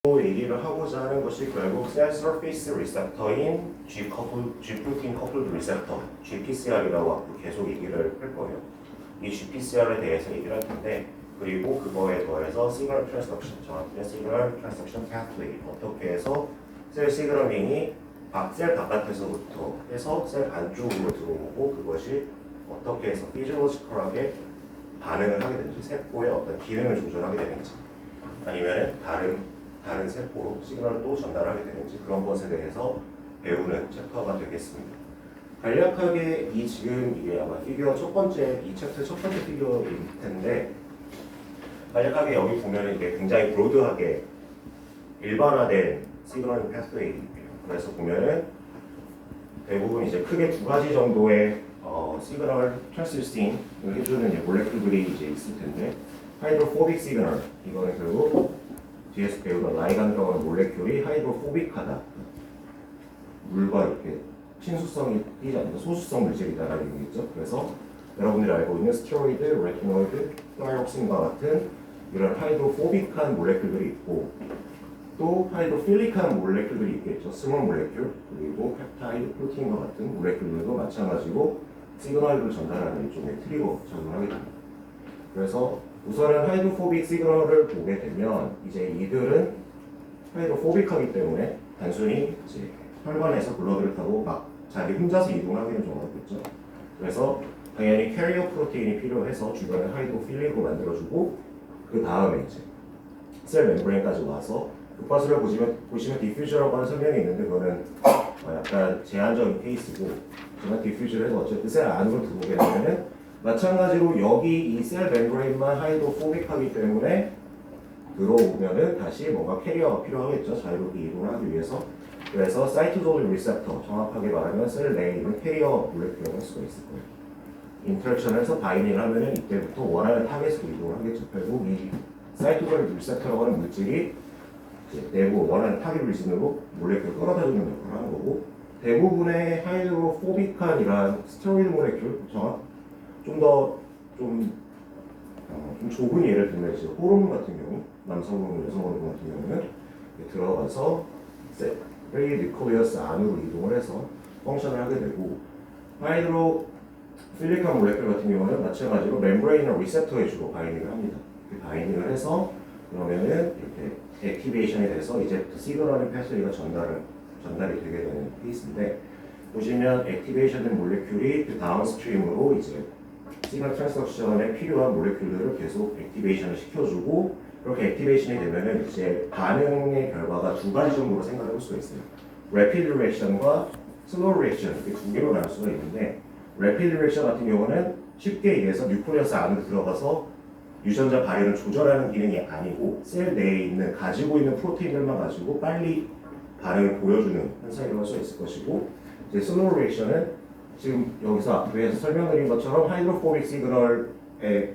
얘기를 하고자 하는 것이 결국 셀 서페이스 리셉터인 G 프로틴 커플드 리셉터 GPCR이라고 앞으로 계속 얘기를 할 거예요. 이 GPCR에 대해서 얘기를 할 텐데, 그리고 그거에 더해서 시그널 트랜스덕션, 정확히는 시그널 트랜스덕션 패스웨이, 어떻게 해서 셀 시그널링이 셀 바깥에서부터 해서 셀 안쪽으로 들어오고 그것이 어떻게 해서 피지올로지컬하게 반응을 하게 되는지, 세포의 어떤 기능을 조절하게 되는지, 아니면 다른 세포로 시그널을 또 전달하게 되는지, 그런 것에 대해서 배우는 챕터가 되겠습니다. 간략하게 지금 이게 아마 피규어 이 챕터 첫 번째 피규어일 텐데, 간략하게 여기 보면 이게 굉장히 브로드하게 일반화된 시그널 패스웨이예요. 그래서 보면은 대부분 이제 크게 두 가지 정도의 시그널 트랜스듀싱을 해주는 몰레큘들이 이제 있을 텐데, 하이드로포빅 시그널, 이거는 결국 뒤에서 배우던 라이간드라고 하는 몰레큘이 하이드로포빅하다, 물과 이렇게 친수성이 띄지 않는 소수성 물질이다라는 얘기겠죠. 그래서 여러분들이 알고 있는 스테로이드, 레티노이드, 타이록신과 같은 이런 하이드로포빅한 몰레큘들이 있고, 또 하이드로필릭한 몰레큘들이 있겠죠. 스몰 몰레큘, 그리고 펩타이드, 프로틴과 같은 몰레큘들도 마찬가지로 시그널을 전달하는 일종의 트리거 작용을 하게 됩니다. 그래서 우선은 하이드로포빅 시그널을 보게 되면, 이제 이들은 하이드로포빅하기 때문에 단순히 이제 혈관에서 블러드를 타고 막 자기 혼자서 이동하기는 좀 어렵겠죠. 그래서 당연히 캐리어 프로테인이 필요해서 주변에 하이드로필릭으로 만들어주고, 그 다음에 이제 셀 멤브레인까지 와서, 급파수를 보시면 디퓨저라고 하는 설명이 있는데, 그거는 약간 제한적인 케이스고, 정말 디퓨저를 해서 어쨌든 셀 안으로 들어오게 되면은 마찬가지로 여기 이 셀 멤브레인만 하이드로포빅하기 때문에 들어오면은 다시 뭔가 캐리어가 필요하겠죠. 자유롭게 이동을 하기 위해서. 그래서 사이토졸 리셉터, 정확하게 말하면 셀 내에 있는 캐리어 몰레큘을 할 수가 있을 거예요. 인터랙션을 해서 바이닝을 하면은 이때부터 원하는 타겟으로 이동을 하겠죠. 결국 이 사이토졸 리셉터라고 하는 물질이 내부 원하는 타겟 리진으로 몰레큘을 끌어다주는 역할을 하는 거고, 대부분의 하이드로포빅한 이런 스테로이드 몰레큘, 좀 좁은 예를 들면 이제 호르몬 같은 경우, 남성 호르몬, 여성 호르몬 같은 경우는 들어가서 셀의 뉴클리어스 안으로 이동을 해서 펑션을 하게 되고, 하이드로필릭한 몰레큘 같은 경우는 마찬가지로 멤브레인이나 리셉터에 주로 바이닝을 합니다. 그 바이닝을 해서 그러면은 이렇게 액티베이션이 돼서 이제 시그널링 패스웨이가 전달이 되게 되는 케이스인데, 보시면 액티베이션된 몰레큘이 그 다운스트림으로 이제 시그널 트랜스덕션에 필요한 몰레큘들을 계속 액티베이션을 시켜주고, 그렇게 액티베이션이 되면은 이제 반응의 결과가 두 가지 정도로 생각해 볼 수가 있어요. Rapid Reaction과 Slow Reaction, 이렇게 두 개로 나눌 수가 있는데, Rapid Reaction 같은 경우는 쉽게 얘기해서 뉴클리어스 안으로 들어가서 유전자 발현을 조절하는 기능이 아니고, 셀 내에 가지고 있는 프로테인들만 가지고 빨리 반응을 보여주는 현상이라고 할 수 있을 것이고, 이제 슬로우 리액션은 지금 여기서 앞에서 설명드린 것처럼 하이드로포빅 시그널의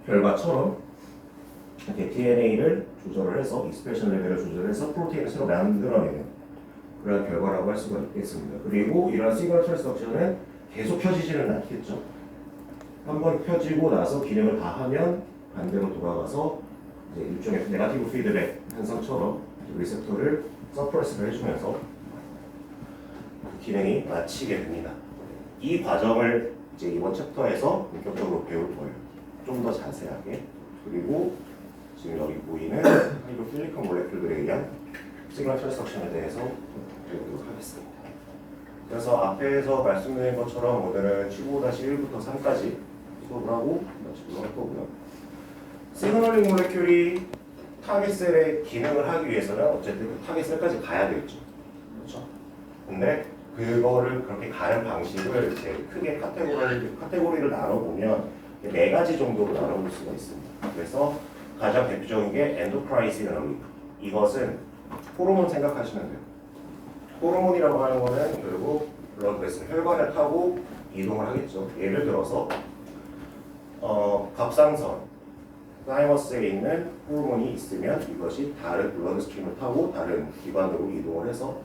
결과처럼 이렇게 DNA를 조절을 해서 익스프레션 레벨을 조절해서 프로테인을 새로 만들어내는 그런 결과라고 할 수가 있겠습니다. 그리고 이런 시그널 트랜스덕션은 계속 켜지지는 않겠죠. 한번 켜지고 나서 기능을 다 하면 반대로 돌아가서 이제 일종의 네거티브 피드백 현상처럼 리셉터를 서프레스를 해주면서 그 기능이 마치게 됩니다. 이 과정을 이제 이번 챕터에서 본격적으로 배울 거예요. 좀 더 자세하게. 그리고 지금 여기 보이는 하이드로필릭한 몰레큘들에 의한 시그널 트랜스덕션에 대해서 배우도록 하겠습니다. 그래서 앞에서 말씀드린 것처럼 오늘은 15-1부터 3까지 수업을 하고 마치도록 할 거고요. 시그널링 몰레큘이 타겟 셀의 기능을 하기 위해서는 어쨌든 그 타겟 셀까지 가야 되겠죠. 그렇죠? 근데 그거를 그렇게 가는 방식을 이제 크게 카테고리를 나눠보면 4가지 정도로 나눠볼 수가 있습니다. 그래서 가장 대표적인 게 엔도크라인 시그널링. 이것은 호르몬 생각하시면 돼요. 호르몬이라고 하는 거는 결국 블러드베슬 혈관을 타고 이동을 하겠죠. 예를 들어서 갑상선 타이머스에 있는 호르몬이 있으면 이것이 다른 블러드 스트림을 타고 다른 기관으로 이동을 해서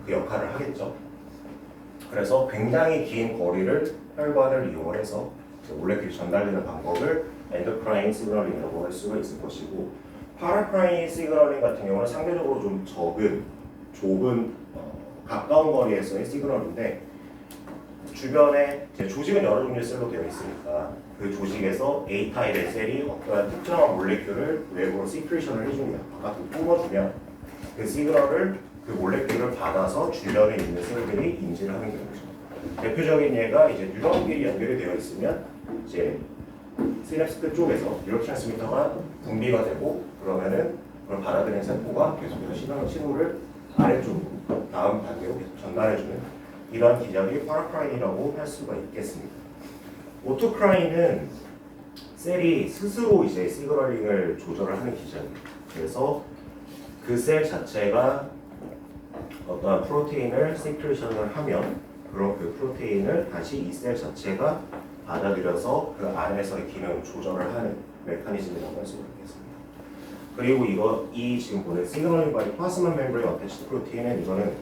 그 역할을 하겠죠. 그래서 굉장히 긴 거리를 혈관을 이용을 해서 몰레큘이 전달되는 방법을 엔도크라인 시그널링이라고 할 수가 있을 것이고, 파라크라인 시그널링 같은 경우는 상대적으로 좀 좁은 가까운 거리에서의 시그널인데 주변에 이제 조직은 여러 종류의 셀로 되어 있으니까 그 조직에서 A 타입의 셀이 어떠한 특정한 몰레큘을 외부로 시크레이션을 해주면 바깥으로 뿜어주면 그 시그널을 그 몰레큘을 받아서 주변에 있는 셀들이 인지를 하는 경우죠. 대표적인 예가 이제 뉴런끼리 연결이 되어 있으면 이제 시냅스 끝쪽에서 뉴럴 트랜스미터가 분비가 되고 그러면은 그걸 받아들이는 세포가 계속해서 신호를 아래쪽으로 다음 단계로 계속 전달해주는 이러한 기작이 파라크라인이라고 할 수가 있겠습니다. 오토크라인은 셀이 스스로 이제 시그널링을 조절을 하는 기작이에요. 그래서 그 셀 자체가 어떠한 프로테인을 시크레이션을 하면 그럼 그 프로테인을 다시 이 셀 자체가 받아들여서 그 안에서의 기능을 조절을 하는 메커니즘이라고 할 수가 있겠습니다. 그리고 이 지금 보는 시그널링 바이 플라스마 멤브레인 어태치드 프로테인은 이거는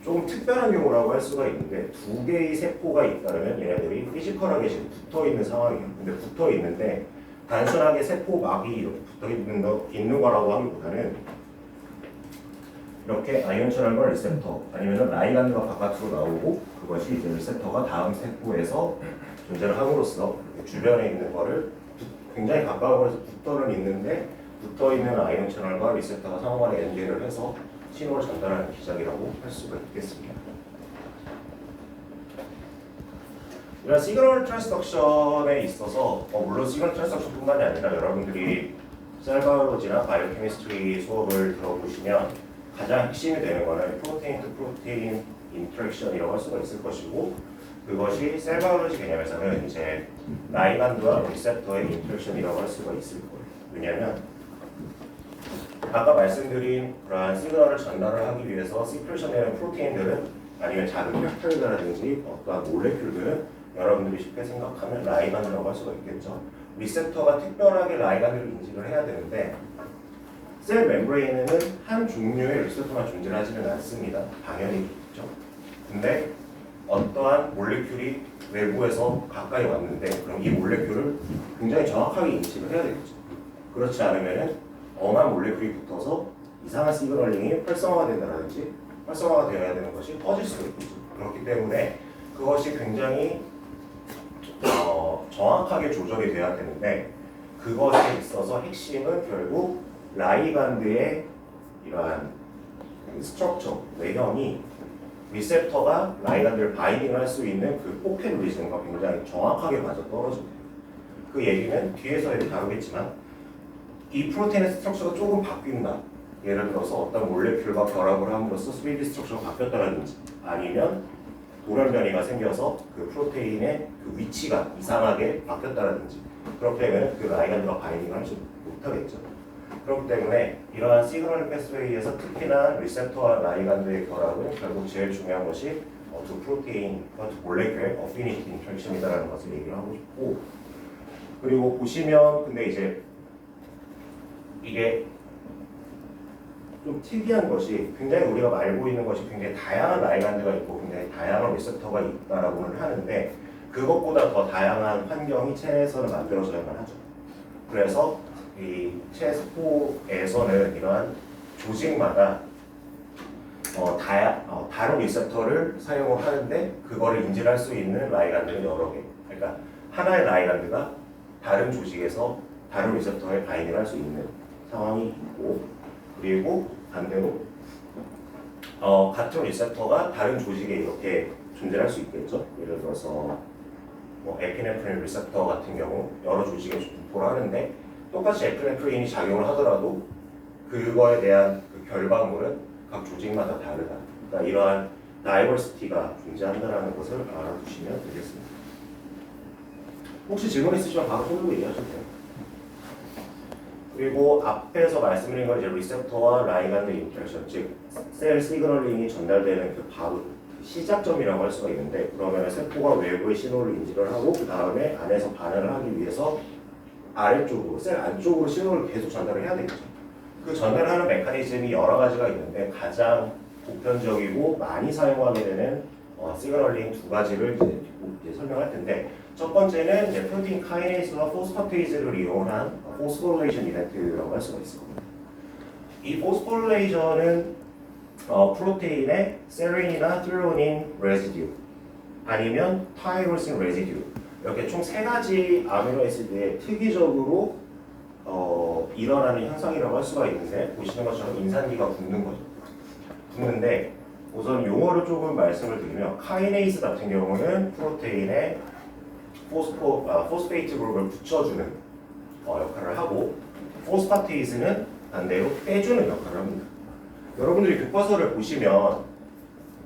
조금 특별한 경우라고 할 수가 있는데 두 개의 세포가 있다면 얘네들이 피지컬하게 지금 붙어 있는 상황이에요. 근데 붙어 있는데 단순하게 세포막이 이렇게 붙어 있는 거라고 하기보다는 이렇게 아이온 채널과 리셉터 아니면 라이간드가 바깥으로 나오고 그것이 이제 리셉터가 다음 세포에서 존재를 함으로써 주변에 있는 거를 굉장히 가까운 곳에서 붙어는 있는데 붙어 있는 아이온 채널과 리셉터가 상호간에 연결을 해서 신호를 전달하는 기작이라고 할 수가 있겠습니다. 이런 시그널 트랜스덕션에 있어서 물론 시그널 트랜스덕션뿐만이 아니라 여러분들이 셀 바이올로지나 바이오케미스트리 수업을 들어보시면 가장 핵심이 되는 거는 프로테인 투 프로테인 인터랙션이라고 할 수가 있을 것이고 그것이 셀 바이올로지 개념에서는 이제 라이간드와 리셉터의 인터랙션이라고 할 수가 있을 거예요. 왜냐하면 아까 말씀드린 그러한 시그널을 전달을 하기 위해서 시크레이션되는 프로테인들은 아니면 작은 팩터들이라든지 어떠한 몰레큘들은 여러분들이 쉽게 생각하면 라이간드라고 할 수가 있겠죠. 리셉터가 특별하게 라이간드를 인식을 해야 되는데 셀 멤브레인에는 한 종류의 리셉터만 존재하지는 않습니다. 당연히 있죠. 근데 어떠한 몰레큘이 외부에서 가까이 왔는데 그럼 이 몰레큘을 굉장히 정확하게 인식을 해야 되겠죠. 그렇지 않으면은 엄한 몰레큘이 붙어서 이상한 시그널링이 활성화가 된다든지 활성화가 되어야 되는 것이 꺼질 수가 있죠. 그렇기 때문에 그것이 굉장히 정확하게 조절이 돼야 되는데 그것에 있어서 핵심은 결국 라이간드의 이러한 스트럭처, 외형이 리셉터가 라이간드를 바인딩을 할 수 있는 그 포켓 리즘과 굉장히 정확하게 맞아떨어집니다. 그 얘기는 뒤에서 다루겠지만 이 프로테인의 스트럭처가 조금 바뀐다. 예를 들어서 어떤 몰레큘과 결합을 함으로써 3D 스트럭처가 바뀌었다든지 아니면 돌연변이가 생겨서 그 프로테인의 그 위치가 이상하게 바뀌었다든지 그렇게 되면 그 라이간드가 바인딩을 하지 못하겠죠. 그렇기 때문에 이러한 시그널 패스웨이에서 특히나 리셉터와 라이간드의 결합은 결국 제일 중요한 것이 두 프로테인과 두 몰레큘의 어피니티 인터랙션이다라는 것을 얘기를 하고 싶고 그리고 보시면 근데 이제 이게 좀 특이한 것이 굉장히 우리가 알고 있는 것이 굉장히 다양한 라이간드가 있고 굉장히 다양한 리셉터가 있다라고는 하는데 그것보다 더 다양한 환경이 체내에서는 만들어져야만 하죠. 그래서 이 체세포에서는 이러한 조직마다 다른 리셉터를 사용을 하는데 그거를 인지할 수 있는 라이간드는 여러 개. 그러니까 하나의 라이간드가 다른 조직에서 다른 리셉터에 바인딩을 할 수 있는 상황이 있고 그리고 반대로 같은 리셉터가 다른 조직에 이렇게 존재할 수 있겠죠. 예를 들어서 에피네프린 리셉터 같은 경우 여러 조직에 분포를 하는데 똑같이 에피네프린이 작용을 하더라도 그거에 대한 그 결과물은 각 조직마다 다르다. 그러니까 이러한 다이버시티가 존재한다는 것을 알아두시면 되겠습니다. 혹시 질문 있으시면 바로 손들고 얘기하셔도 돼요. 그리고 앞에서 말씀드린 건 이제 리셉터와 라이간드 인터랙션, 즉 셀 시그널링이 전달되는 그 바로 시작점이라고 할 수가 있는데 그러면 세포가 외부의 신호를 인지를 하고 그 다음에 안에서 반응을 하기 위해서 아래쪽으로 셀 안쪽으로 신호를 계속 전달을 해야 되겠죠. 그 전달하는 메커니즘이 여러 가지가 있는데 가장 보편적이고 많이 사용하게 되는 시그널링 두 가지를 이제 설명할 텐데 첫 번째는 이제 프로틴 카이네이스와 포스파테이즈를 이용한 포스포레이션 이벤트라고 할 수가 있을 겁니다. 이 포스포릴레이션은 프로테인의 세린이나 트레오닌 레지듀 아니면 타이로신 레지듀 이렇게 총 세 가지 아미노애시드에 특이적으로 일어나는 현상이라고 할 수가 있는데 보시는 것처럼 인산기가 붙는 거죠. 붙는데 우선 용어를 조금 말씀을 드리면 카이네이스 같은 경우는 프로테인에 포스페이트 그룹을 붙여주는 역할을 하고 포스파테이스는 반대로 빼주는 역할을 합니다. 여러분들이 교과서를 보시면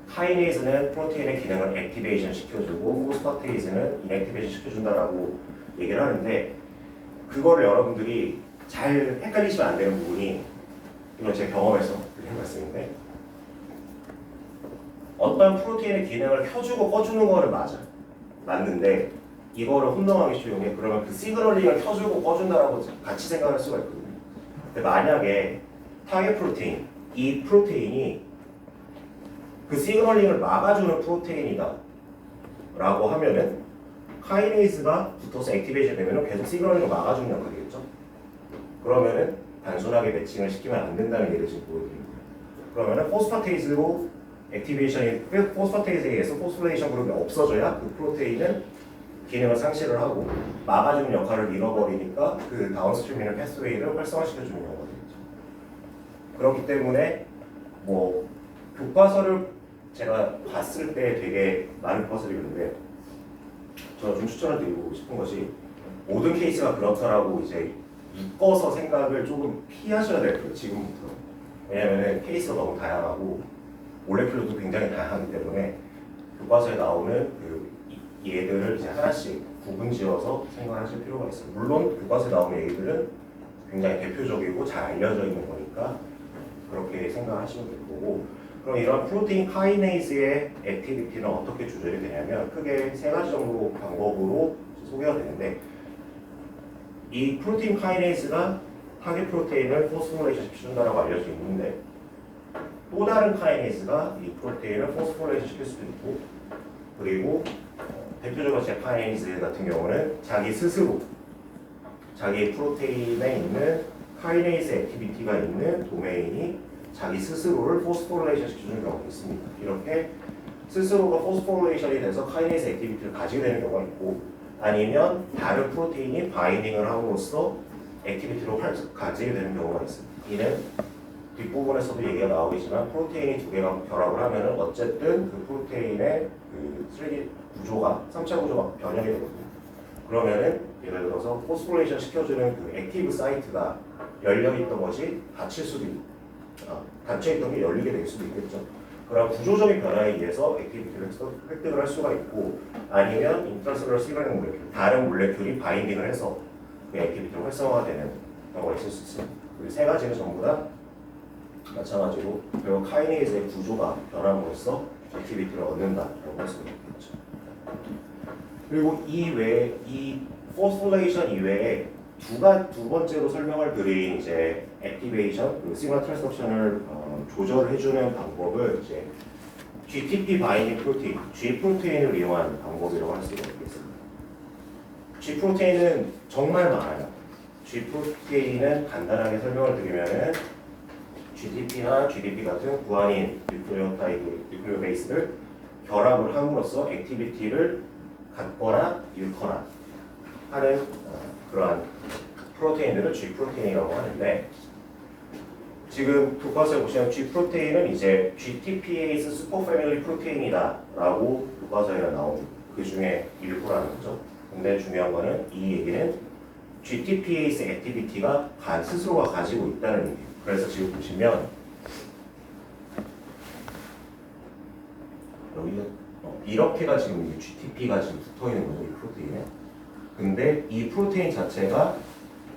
카이네이스는 프로테인의 기능을 액티베이션 시켜주고 포스파테이스는 인액티베이션 시켜준다라고 얘기를 하는데 그거를 여러분들이 잘 헷갈리시면 안 되는 부분이 이건 제 경험에서 드린 말씀인데 어떤 프로테인의 기능을 켜주고 꺼주는 거는 맞는데 이거를 혼동하기 쉬운 게 그러면 그 시그널링을 켜주고 꺼준다라고 같이 생각할 수가 있거든요. 근데 만약에 타겟 프로테인, 이 프로테인이 그 시그널링을 막아주는 프로테인이다 라고 하면은 카이네이스가 붙어서 액티베이션 되면은 계속 시그널링을 막아주는 역할이겠죠. 그러면은 단순하게 매칭을 시키면 안 된다는 예를 지금 보여드립니다. 그러면은 포스파테이스로 액티베이션이 포스파테이스에 의해서 포스포레이션 그룹이 없어져야 그 프로테인은 기능을 상실을 하고 막아주는 역할을 잃어버리니까 그 다운스트리밍 패스웨이를 활성화시켜주는 경우가 되겠죠. 그렇기 때문에 뭐 교과서를 제가 봤을 때 되게 많은 교과서들이 있는데 저는 좀 추천을 드리고 싶은 것이 모든 케이스가 그렇다라고 이제 묶어서 생각을 조금 피하셔야 될 거예요. 지금부터. 왜냐하면 케이스가 너무 다양하고 몰레큘러도 굉장히 다양하기 때문에 교과서에 나오는 그 얘들을 이제 하나씩 구분지어서 생각하실 필요가 있어요. 물론 교과서에 나오는 얘들은 굉장히 대표적이고 잘 알려져 있는 거니까 그렇게 생각하시면 될 거고 그럼 이런 프로테인 카이네이즈의 액티비티는 어떻게 조절이 되냐면 크게 세 가지 정도 방법으로 소개가 되는데 이 프로테인 카이네이즈가 타겟 프로테인을 포스포레이션 시켜준다고 알려져 있는데 또 다른 카이네이즈가 이 프로테인을 포스포레이션 시킬 수도 있고 그리고 대표적으로 제 카이네이즈 같은 경우는 자기 스스로 자기 프로테인에 있는 카이네이즈 액티비티가 있는 도메인이 자기 스스로를 포스포레이션 시켜주는 경우가 있습니다. 이렇게 스스로가 포스포레이션이 돼서 카이네이즈 액티비티를 가지게 되는 경우가 있고 아니면 다른 프로테인이 바이딩을 함으로써 액티비티로 가지게 되는 경우가 있습니다. 이는 뒷부분에서도 얘기가 나오겠지만 프로테인이 두 개가 결합을 하면 어쨌든 그 프로테인의 그 3D 구조가 3차 구조가 변형이 되거든요. 그러면은 예를 들어서 포스포레이션 시켜주는 그 액티브 사이트가 열려있던 것이 닫힐 수도 있고 닫혀있던 게 열리게 될 수도 있겠죠. 그런 구조적인 변화에 의해서 액티비티를 획득을 할 수가 있고 아니면 인트라셀룰러 시그널링 몰레큘 다른 몰레큘이 바인딩을 해서 그 액티비티로 활성화되는 경우가 있을 수 있습니다. 이 세 가지는 전부 다 마찬가지로 결국 카이네이즈의 구조가 변함으로써 액티비티를 얻는다라고 할 수가 있겠죠. 그리고 이 포스포레이션 이외에 두 번째로 설명을 드린 이제 액티베이션 그리고 시그널 트랜스덕션을 조절을 해주는 방법을 이제 GTP 바인딩 프로테인, G 프로테인을 이용한 방법이라고 할 수가 있겠습니다. G 프로테인은 정말 많아요. G 프로테인은 간단하게 설명을 드리면은 GTP나 GDP 같은 구안인 뉴클레오 베이스를 결합을 함으로써 액티비티를 갖거나 잃거나 하는 그러한 프로테인들을 G 프로테인이라고 하는데 지금 교과서에 보시면 G 프로테인은 이제 GTPase 슈퍼 패밀리 프로테인이다라고 교과서에 나온 그 중에 일부라는 거죠. 근데 중요한 거는 이 얘기는 GTPase 액티비티가 스스로가 가지고 있다는 얘기예요. 그래서 지금 보시면 여기가 이렇게가 지금 GTP가 지금 붙어 있는 거죠, 이 프로테인에. 근데 이 프로테인 자체가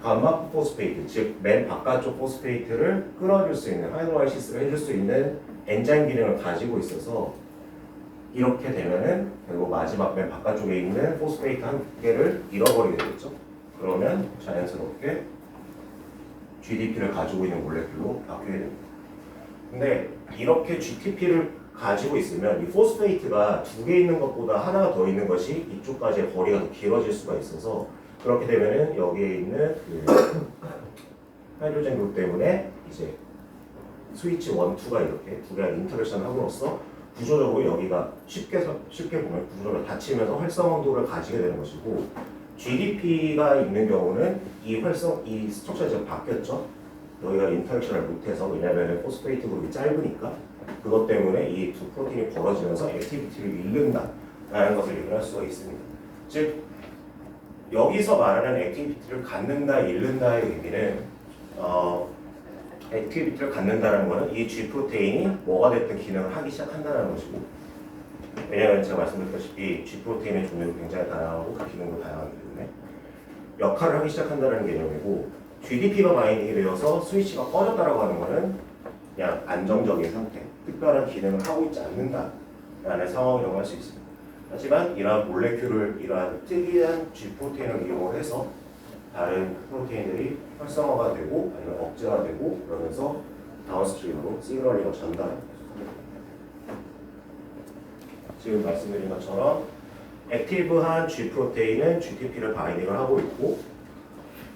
감마 포스페이트, 즉 맨 바깥쪽 포스페이트를 끌어줄 수 있는 하이드로라이시스를 해줄 수 있는 엔자임 기능을 가지고 있어서 이렇게 되면은 결국 마지막 맨 바깥쪽에 있는 포스페이트 한 개를 잃어버리게 되겠죠. 그러면 자연스럽게 GDP를 가지고 있는 몰레큘로 바뀌게 됩니다. 근데 이렇게 GTP를 가지고 있으면 이 포스페이트가 두 개 있는 것보다 하나가 더 있는 것이 이쪽까지의 거리가 더 길어질 수가 있어서 그렇게 되면은 여기에 있는 그 하이드로젠 그룹 때문에 이제 스위치 1, 2가 이렇게 두 개가 인터랙션을 함으로써 구조적으로 여기가 쉽게 보면 구조적으로 닫히면서 활성도를 가지게 되는 것이고, GDP가 있는 경우는 이 스트럭처가 지금 바뀌었죠. 여기가 인터랙션을 못해서, 왜냐하면 포스페이트 그룹이 짧으니까 그것 때문에 이 두 프로틴이 벌어지면서 액티비티를 잃는다라는 것을 얘기할 수가 있습니다. 즉 여기서 말하는 액티비티를 갖는다, 잃는다의 의미는 액티비티를 갖는다는 것은 이 G 프로테인이 뭐가 됐든 기능을 하기 시작한다는 것이고, 왜냐하면 제가 말씀드렸다시피 G 프로테인의 종류도 굉장히 다양하고 그 기능도 다양하기 때문에 역할을 하기 시작한다는 개념이고, GDP가 바인딩이 되어서 스위치가 꺼졌다라고 하는 것은 그냥 안정적인 상태, 특별한 기능을 하고 있지 않는다라는 상황이라고 할 수 있습니다. 하지만 이러한 몰레큘을, 이러한 특이한 G 프로테인을 이용해서 다른 프로테인들이 활성화가 되고 아니면 억제가 되고 그러면서 다운스트림으로 시그널링을 전달합니다. 지금 말씀드린 것처럼 액티브한 G 프로테인은 GTP를 바인딩을 하고 있고,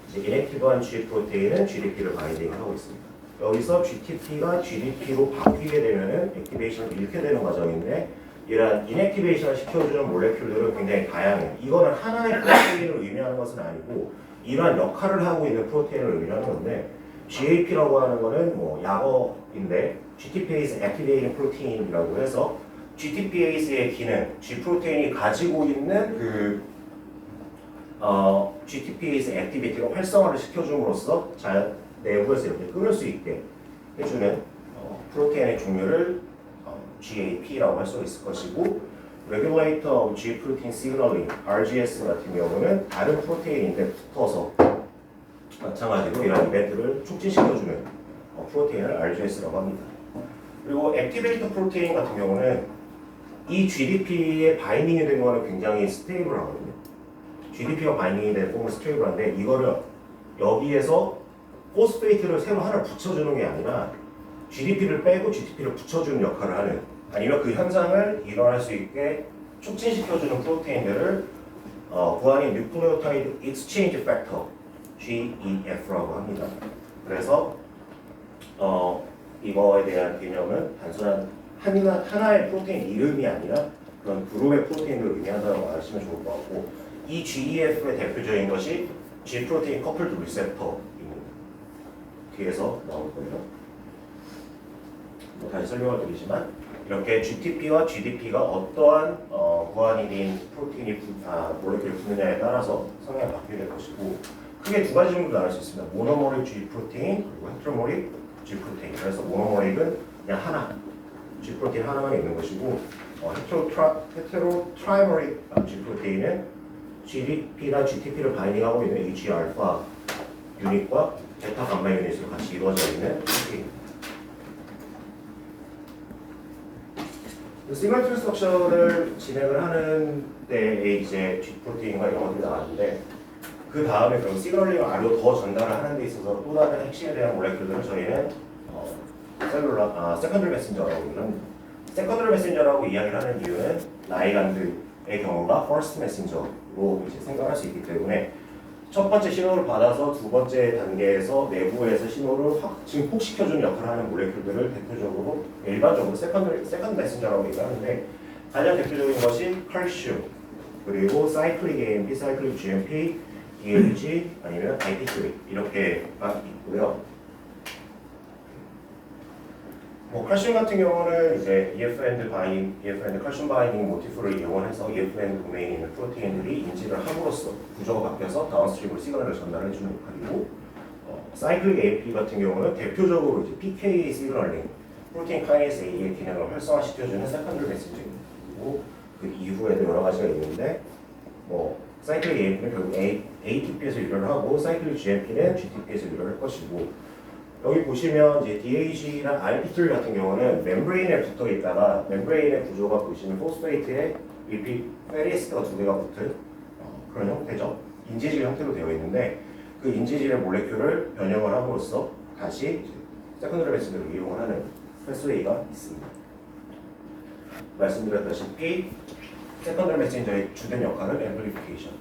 이제 인액티브한 G 프로테인은 GDP를 바인딩을 하고 있습니다. 여기서 GTP가 GDP로 바뀌게 되면은 액티베이션을 잃게 되는 과정인데, 이러한 인액티베이션을 시켜주는 몰레큘들은 굉장히 다양해요. 이거는 하나의 프로테인을 의미하는 것은 아니고 이러한 역할을 하고 있는 프로테인을 의미하는 건데, GAP라고 하는 거는 뭐 약어인데 GTPase Activating Protein이라고 해서 GTPase의 기능, G 프로테인이 가지고 있는 그 GTPase 액티비티가 활성화를 시켜줌으로써 자연 내부에서 이렇게 끊을 수 있게 해주는 프로테인의 종류를 GAP라고 할 수 있을 것이고, Regulator of G Protein Signaling (RGS) 같은 경우는 다른 프로테인인데 붙어서 마찬가지로 이런 이벤트를 촉진시켜주는 프로테인을 RGS라고 합니다. 그리고 액티베이터 프로테인 같은 경우는 이 GDP에 바인딩이 된 거는 굉장히 스테이블하거든요. GDP가 바인딩이 된 폼은 스테이블한데, 이거를 여기에서 포스페이트를 새로 하나 붙여주는 게 아니라 GDP를 빼고 GTP를 붙여주는 역할을 하는, 아니면 그 현상을 일어날 수 있게 촉진시켜주는 프로테인들을 구한인 뉴클레오타이드 익스체인지 팩터 GEF라고 합니다. 그래서 이거에 대한 개념은 단순한 하나의 프로테인 이름이 아니라 그런 그룹의 프로테인을 의미한다고 아시면 좋을 것 같고, 이 GEF의 대표적인 것이 G 프로테인 커플드 리셉터입니다. 뒤에서 나올 거예요. 다시 설명을 드리지만, 이렇게 GTP와 GDP가 어떠한 구한인인 프로테인이 몰레큘이 붙느냐에 따라서 성향이 바뀌게 될 것이고, 크게 두 가지 정도 나눌 수 있습니다. 모노모릭 G 프로테인 그리고 헤테로모릭 G 프로테인. 그래서 모노모릭은 그냥 하나, G 프로테인 하나만 있는 것이고, 헤테로트라이머릭 G 프로테인은 GDP나 GTP를 바인딩하고 있는 이 G 알파 유닛과 베타 감마 유닛으로 같이 이루어져 있는 프로테인. 시그널 트랜스덕션을 진행을 하는 데에 이제 G 프로테인과 이런 것들이 나왔는데, 그 다음에 그럼 시그널링을 아래로 더 전달을 하는 데 있어서 또 다른 핵심에 대한 몰레큘들을 저희는 세컨드리 메신저라고 합니다. 세컨드리 메신저라고 이야기를 하는 이유는 라이간드의 경우가 퍼스트 메신저로 이제 생각할 수 있기 때문에, 첫 번째 신호를 받아서 두 번째 단계에서 내부에서 신호를 확 증폭시켜주는 역할을 하는 몰레큘들을 대표적으로 일반적으로 세컨드 메신저라고 얘기하는데, 가장 대표적인 것이 칼슘, 그리고 사이클릭 AMP, 사이클릭 GMP, DLG 아니면 IP3 이렇게가 있고요. 칼슘 같은 경우는 이제 EF&D 칼슘 바인딩 모티프를 이용해서 EF&D 도메인에 있는 프로테인들이 인지를 함으로써 구조가 바뀌어서 다운스트림으로 시그널을 전달해주는 역할이고, 사이클릭 AMP 같은 경우는 대표적으로 이제 PK 시그널링, 프로테인 카이네이스 A의 기능을 활성화시켜주는 세컨드리 메시지이고, 그 이후에도 여러 가지가 있는데, 사이클릭 AMP는 결국 ATP에서 유래를 하고, 사이클릭 GMP는 GTP에서 유래를 할 것이고, 여기 보시면 이제 DAG랑 RP3 같은 경우는 멤브레인에 붙어 있다가, 멤브레인의 구조가 보시면 포스페이트에 리핏 페리에스가 두 개가 붙은 그런 형태죠. 인지질 형태로 되어 있는데, 그 인지질의 몰레큘을 변형을 함으로써 다시 세컨드리 메신저를 이용을 하는 패스웨이가 있습니다. 말씀드렸다시피 세컨드리 메신저의 주된 역할은 앰플리피케이션.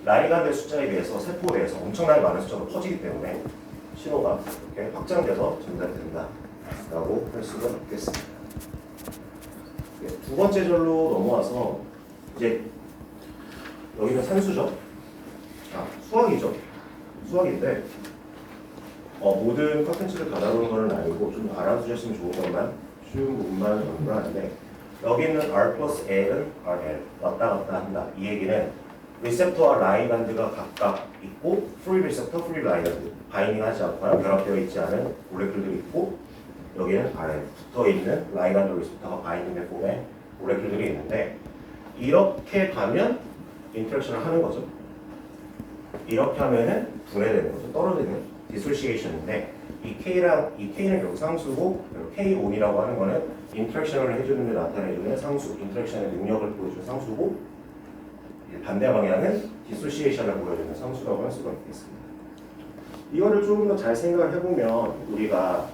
라이간드 숫자에 비해서 세포 내에서 엄청나게 많은 숫자로 퍼지기 때문에 신호가 이렇게 확장돼서 전달된다라고 할 수가 있겠습니다. 네, 두 번째 절로 넘어와서 이제 여기는 산수죠. 수학이죠. 수학인데 모든 컨텐츠를 다 다루는 건 아니고 좀 알아두셨으면 좋은 것만 쉬운 부분만 연구를 하는데 여기는 R 플러스 L은 RL 왔다 갔다 한다. 이 얘기는 리셉터와 라이간드가 각각 있고 프리 리셉터, 프리 라이간드 바이닝하지 않거나 결합되어 있지 않은 몰레큘들이 있고 여기는 RL 붙어있는 라이간드 리셉터가 바이닝된 폼의 몰레큘들이 있는데 이렇게 가면 인터랙션을 하는 거죠. 이렇게 하면은 분해되는 거죠. 떨어지는 디소시에이션인데 이 K는 결국 상수고 K 온이라고 하는 거는 인터랙션을 해주는 데 나타내주는 상수, 인터랙션의 능력을 보여주는 상수고 반대 방향은 디소시에이션을 보여주는 상수라고 할 수가 있겠습니다. 이거를 조금 더 잘 생각을 해보면 우리가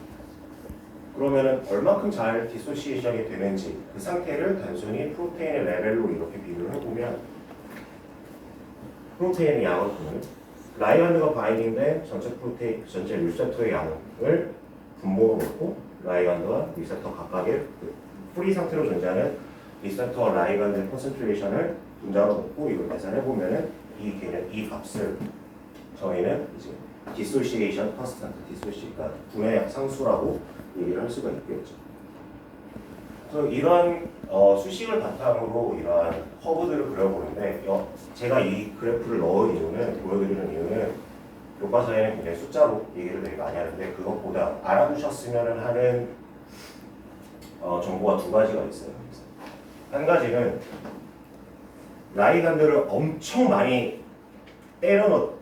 그러면은 얼마큼 잘 디소시에이션이 되는지 그 상태를 단순히 프로테인의 레벨로 이렇게 비교를 해보면 프로테인의 양을 보면 라이간드가 바이딩된 전체 프로테인, 전체 리셉터의 양을 분모로 놓고 라이간드와 리셉터 각각의 프리 상태로 존재하는 리셉터와 라이간드의 콘센트레이션을 분자로 놓고 이걸 계산해 보면은 이 값을 저희는 이제 디소시에이션 컨스턴트, 그러니까 분해 상수라고 얘기를 할 수가 있겠죠. 그래서 이러한 수식을 바탕으로 이러한 커브들을 그려보는데 제가 이 그래프를 넣은 이유는 보여드리는 이유는 교과서에는 굉장히 숫자로 얘기를 되게 많이 하는데 그것보다 알아두셨으면 하는 정보가 두 가지가 있어요. 한 가지는 라이간드를 엄청 많이 때려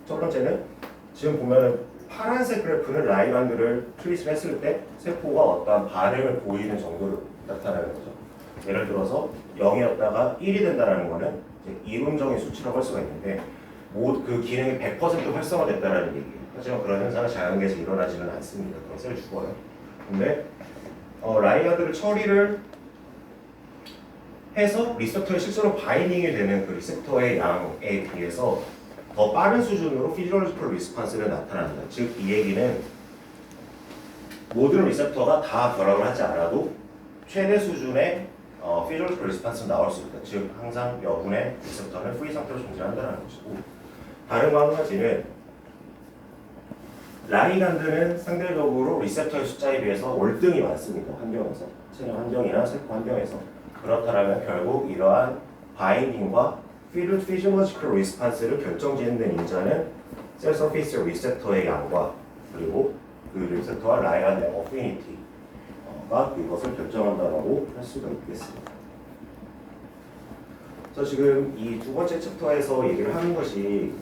첫 번째는 지금 보면은 파란색 그래프는 라이간드를 트윗을 했을 때 세포가 어떠한 반응을 보이는 정도로 나타나는 거죠. 예를 들어서 0이었다가 1이 된다는 거는 이론적인 수치라고 할 수가 있는데 그 기능이 100% 활성화됐다는 얘기예요. 하지만 그런 현상은 자연계에서 일어나지는 않습니다. 그건 셀 죽어요. 근데 라이간드를 처리를 해서 리셉터에 실제로 바이닝이 되는 그 리셉터의 양에 비해서 더 빠른 수준으로 피지올로지컬 리스판스를 나타난다. 즉 이 얘기는 모든 리셉터가 다 결합을 하지 않아도 최대 수준의 피지올로지컬 리스판스는 나올 수 있다. 즉 항상 여분의 리셉터는 프리 상태로 존재한다는 것이고 다른 거 한 가지는 라이간드는 상대적으로 리셉터의 숫자에 비해서 월등히 많습니다. 환경에서 체내 환경이나 세포 환경에서 그렇다면 결국 이러한 바인딩과 피지올로지컬 리스판스를 결정짓는 인자는 셀 서페이스 리셉터의 양과 그리고 그 리셉터와 라이간드의 어피니티가 그것을 결정한다고 할 수가 있겠습니다. 그래서 지금 이 두 번째 챕터에서 얘기를 하는 것이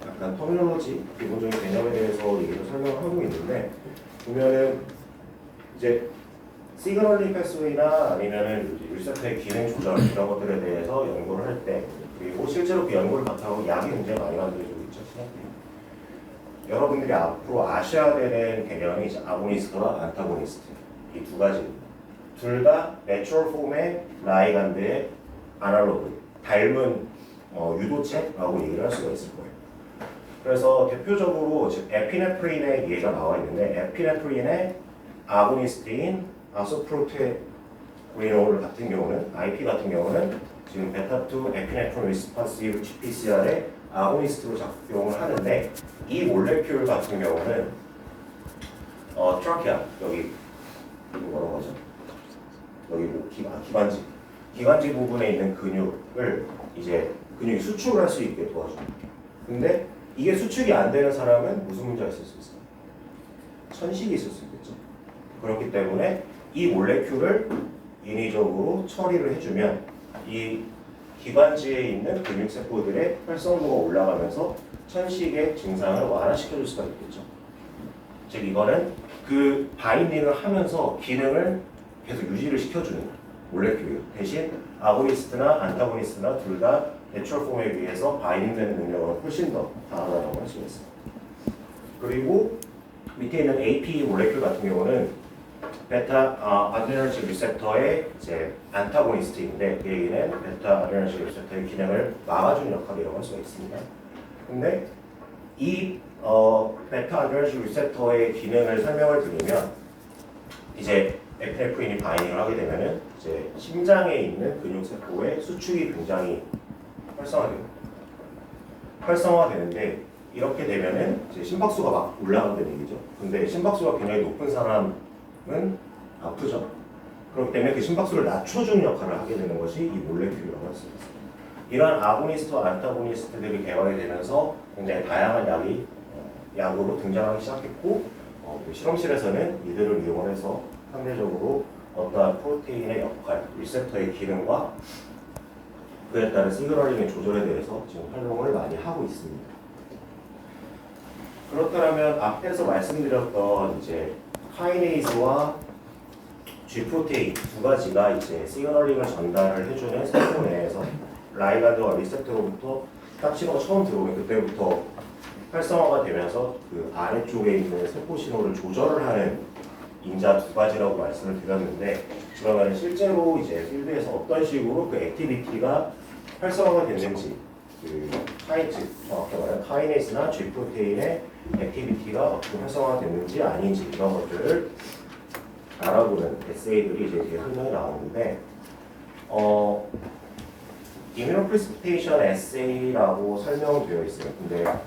약간 터미놀로지, 기본적인 개념에 대해서 얘기를 설명을 하고 있는데 보면은 이제 시그널링 패스웨이나 아니면은 리셉터의 기능 조절 이런 것들에 대해서 연구를 할 때 그리고 실제로 그 연구를 바탕으로 약이 굉장히 많이 만들어지고 있죠. 여러분들이 앞으로 아셔야 되는 개념이 이제 아고니스트와 안타고니스트 이 두 가지입니다. 둘 다 내추럴 폼의 라이간드의 아날로그, 닮은 유도체라고 얘기를 할 수가 있을 거예요. 그래서 대표적으로 지금 에피네프린의 예가 나와 있는데 에피네프린의 아고니스트인 아소프로테리놀 같은 경우는 IP 같은 경우는 지금 베타2 에피네프린 리스판시브 GPCR의 아고니스트로 작용을 하는데 이 몰레큘 같은 경우는 트라키아 여기 뭐라고 하죠? 여기 뭐 기관지 부분에 있는 근육을 이제 근육이 수축을 할 수 있게 도와줍니다. 근데 이게 수축이 안 되는 사람은 무슨 문제가 있을 수 있어요? 천식이 있을 수 있겠죠. 그렇기 때문에 이 몰레큘을 인위적으로 처리를 해주면 이 기관지에 있는 근육세포들의 활성도가 올라가면서 천식의 증상을 완화시켜줄 수가 있겠죠. 즉 이거는 그 바인딩을 하면서 기능을 계속 유지를 시켜주는 몰레큘 대신 아고니스트나 안타고니스트나 둘 다 내추럴 폼에 비해서 바인딩되는 능력은 훨씬 더 강하다고 할 수 있습니다. 그리고 밑에 있는 AP 몰레큘 같은 경우는 베타 아드레너진 리셉터의 이제 안타고니스트인데 그 얘기는 베타 아드레너진 리셉터의 기능을 막아주는 역할이라고 할 수가 있습니다. 근데 이 베타 아드레너진 리셉터의 기능을 설명을 드리면 이제 에피네프린이 바이닝을 하게 되면은 이제 심장에 있는 근육세포의 수축이 굉장히 활성화되는데 이렇게 되면은 이제 심박수가 막 올라간다는 얘기죠. 근데 심박수가 굉장히 높은 사람은 아프죠. 그렇기 때문에 그 심박수를 낮춰주는 역할을 하게 되는 것이 이 몰레큘이라고 할 수 있습니다. 이러한 아고니스트와 안타고니스트들이 개발이 되면서 굉장히 다양한 약으로 등장하기 시작했고 실험실에서는 이들을 이용해서 상대적으로 어떠한 프로테인의 역할, 리셉터의 기능과 그에 따른 시그널링의 조절에 대해서 지금 활용을 많이 하고 있습니다. 그렇다면 앞에서 말씀드렸던 이제 카이네이즈와 G 프로테인 두 가지가 이제 시그널링을 전달을 해주는 세포 내에서 라이간드와 리셉터로부터 딱 신호가 처음 들어오면 그때부터 활성화가 되면서 그 아래쪽에 있는 세포 신호를 조절을 하는 인자 두 가지라고 말씀을 드렸는데 그러면 실제로 이제 필드에서 어떤 식으로 그 액티비티가 활성화가 됐는지 정확히 말하면 카이네이스나 G 프로테인의 액티비티가 어떻게 활성화가 됐는지 아닌지 이런 것들을 알아보는 에세이들이 이제 뒤에 설명이 나오는데 이뮤노프리시피테이션 에세이라고 설명되어 있어요. 근데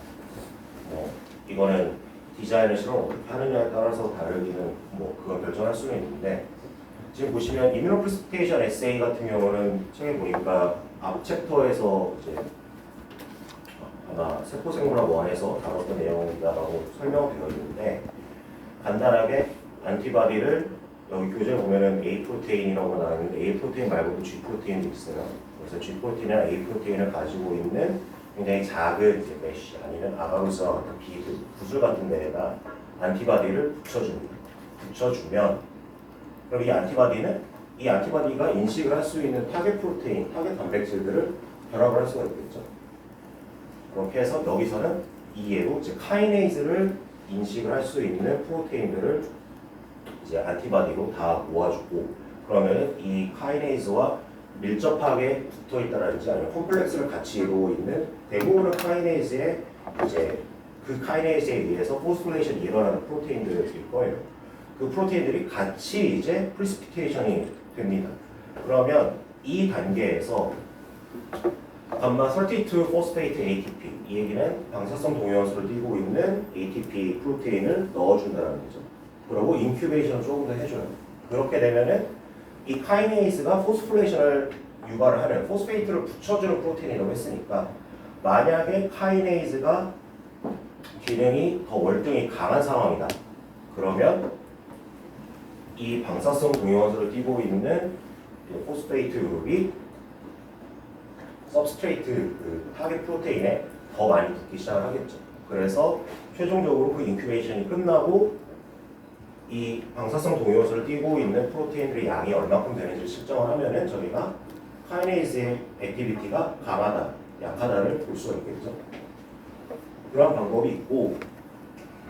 이거는 디자인을 실험 어떻게 하느냐에 따라서 다르기는 그건 결정할 수는 있는데 지금 보시면 이뮤노프리시피테이션 에세이 같은 경우는 책에 보니까 앞 챕터에서 이제 아마 세포생물학 1에서 다뤘던 내용이다라고 설명되어 있는데 간단하게 안티바디를 여기 교재에 보면은 A 프로테인이라고 나왔는데 A 프로테인 말고도 G 프로테인도 있어요. 그래서 G 프로테인이나 A 프로테인을 가지고 있는 굉장히 작은 이제 메쉬 아니면 아가루스와 같은 비드, 구슬 같은 데에다 안티바디를 붙여주면 그럼 이 안티바디가 인식을 할 수 있는 타겟 프로테인, 타겟 단백질들을 결합을 할 수가 있겠죠. 그렇게 해서 여기서는 이해로 즉 카이네이즈를 인식을 할 수 있는 프로테인들을 이제 안티바디로 다 모아주고 그러면 이 카이네이즈와 밀접하게 붙어 있다든지 아니면 콤플렉스를 같이 이루고 있는 대부분의 카이네이즈에 이제 그 카이네이즈에 의해서 포스플레이션이 일어나는 프로테인들일 거예요. 그 프로테인들이 같이 이제 프리시피테이션이 됩니다. 그러면 이 단계에서 감마 32 포스페이트 ATP 이 얘기는 방사성 동위원소를 띠고 있는 ATP 프로테인을 넣어준다는 거죠. 그리고 인큐베이션을 조금 더 해줘요. 그렇게 되면은 이 카이네이스가 포스플레이션을 유발을 하는 포스페이트를 붙여주는 프로테인이라고 했으니까 만약에 카이네이즈가 기능이 더 월등히 강한 상황이다. 그러면 이 방사성 동위원소를 띠고 있는 포스페이트 그룹이 सब스트레이트 그 타겟 프로테인에 더 많이 붙기 시작을 하겠죠. 그래서 최종적으로 그 인큐베이션이 끝나고 이 방사성 동위원소를 띠고 있는 프로테인들의 양이 얼마큼 되는지를 측정을 하면은 저희가 카이네이즈의 액티비티가 강하다, 약하다를 볼 수가 있겠죠. 그런 방법이 있고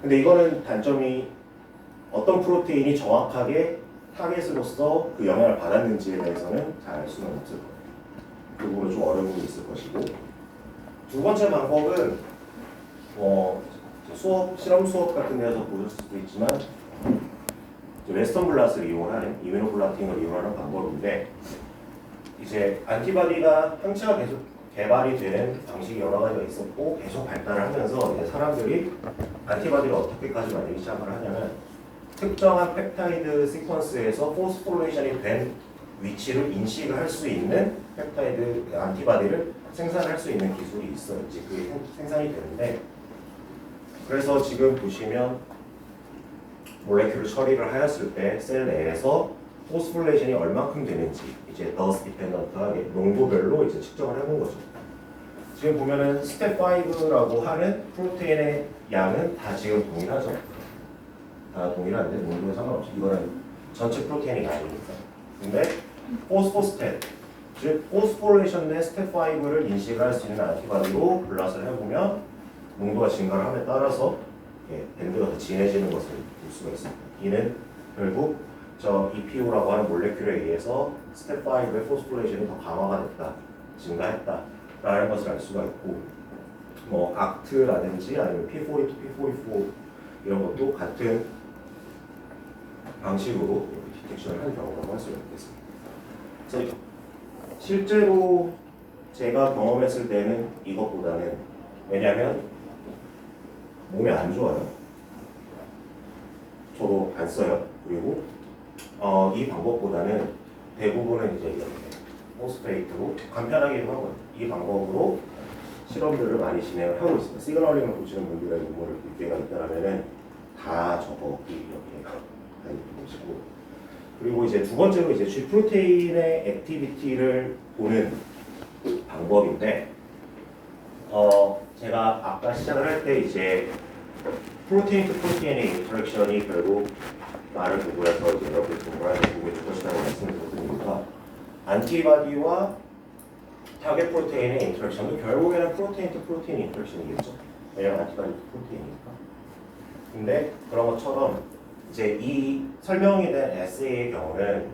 근데 이거는 단점이 어떤 프로테인이 정확하게 타겟으로서 그 영향을 받았는지에 대해서는 잘 알 수는 없을 거예요. 그 부분은 좀 어려움이 있을 것이고 두 번째 방법은 실험 수업 같은 데서 보실 수도 있지만 웨스턴 블라스를 이용하는 이뮤노블라팅을 이용하는 방법인데 이제 안티바디가 항체가 계속 개발이 되는 방식이 여러 가지가 있었고 계속 발달을 하면서 이제 사람들이 안티바디를 어떻게까지 만들기 시작을 하냐면 특정한 펩타이드 시퀀스에서 포스포레이션이 된 위치를 인식을 할 수 있는 펩타이드 안티바디를 생산할 수 있는 기술이 있어요. 이제 그게 생산이 되는데 그래서 지금 보시면 몰레큘 처리를 하였을 때 셀 내에서 포스폴레이션이 얼마큼 되는지 이제 더스 디펜던트하게 농도별로 이제 측정을 해본 거죠. 지금 보면은 스텝 5라고 하는 프로테인의 양은 다 지금 동일하죠. 다 동일한데 농도에 상관없이 이거는 전체 프로테인의 양이니까. 근데 포스포스텟 즉 포스포레이션 내 스텝 5를 인식을 할 수 있는 안티바디로 블라스를 해보면 농도가 증가를 함에 따라서 밴드가 더 진해지는 것을 볼 수가 있습니다. 이는 결국 저 EPO라고 하는 몰레큘에 의해서 스텝 5의 포스포레이션이 더 강화가 됐다, 증가했다 라는 것을 알 수가 있고 뭐 act라든지 아니면 P42, P44 이런 것도 같은 방식으로 디텍션을 한 경우라고 할 수 있겠습니다. 그래서 실제로 제가 경험했을 때는 이것보다는, 왜냐하면 몸에 안 좋아요. 저도 안 써요. 그리고 이 방법보다는 대부분은 이제 이렇게 포스트레이트로 간편하기도 하고요. 이 방법으로 실험들을 많이 진행을 하고 있습니다. 시그널링을 보시는 분들의 눈물을 볼 기회가 있다면은 다 저거 이렇게 다 보시고, 그리고 이제 두 번째로 이제 G 프로테인의 액티비티를 보는 방법인데, 제가 아까 시작을 할 때 이제 프로테인 투 프로테인의 인터랙션이 결국 말을 두고 해서 이제 이렇게 동그랗게 보고 있을 것이라고 말씀드렸으니까, 안티바디와 타겟 프로테인의 인터랙션은 결국에는 프로테인 투 프로테인 인터랙션이겠죠. 왜냐면 안티바디 투 프로테인이니까. 근데 그런 것처럼 이제 이 설명이 된 에세이의 경우는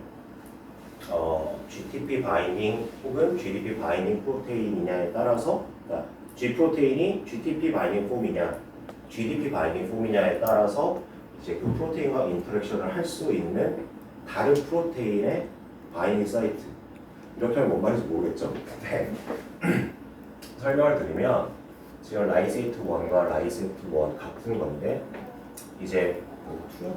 GTP 바이닝 혹은 GDP 바이닝 프로테인이냐에 따라서, 그러니까 G 프로테인이 GTP 바이닝 폼이냐, GDP 바이닝 폼이냐에 따라서 이제 그 프로테인과 인터랙션을 할 수 있는 다른 프로테인의 바이닝 사이트, 이렇게 하면 뭔 말인지 모르겠죠? 근데 설명을 드리면 지금 라이세이트 1과 라이세이트 1 같은 건데, 이제 어쨌든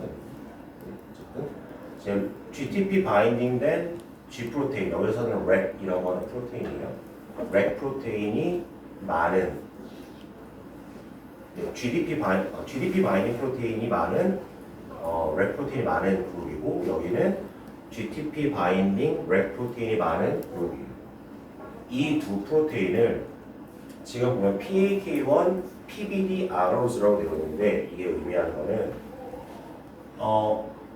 지금 GTP 바인딩된 G 프로테인, 여기서는 REC이라고 하는 프로테인이에요. REC 프로테인이 많은 GDP 바인딩 프로테인이 많은 REC 프로테인이 많은 그룹이고, 여기는 GTP 바인딩 REC 프로테인이 많은 그룹이에요. 이 두 프로테인을 지금 보면 PAK1, PBD, ROS라고 되어 있는데, 이게 의미하는 거는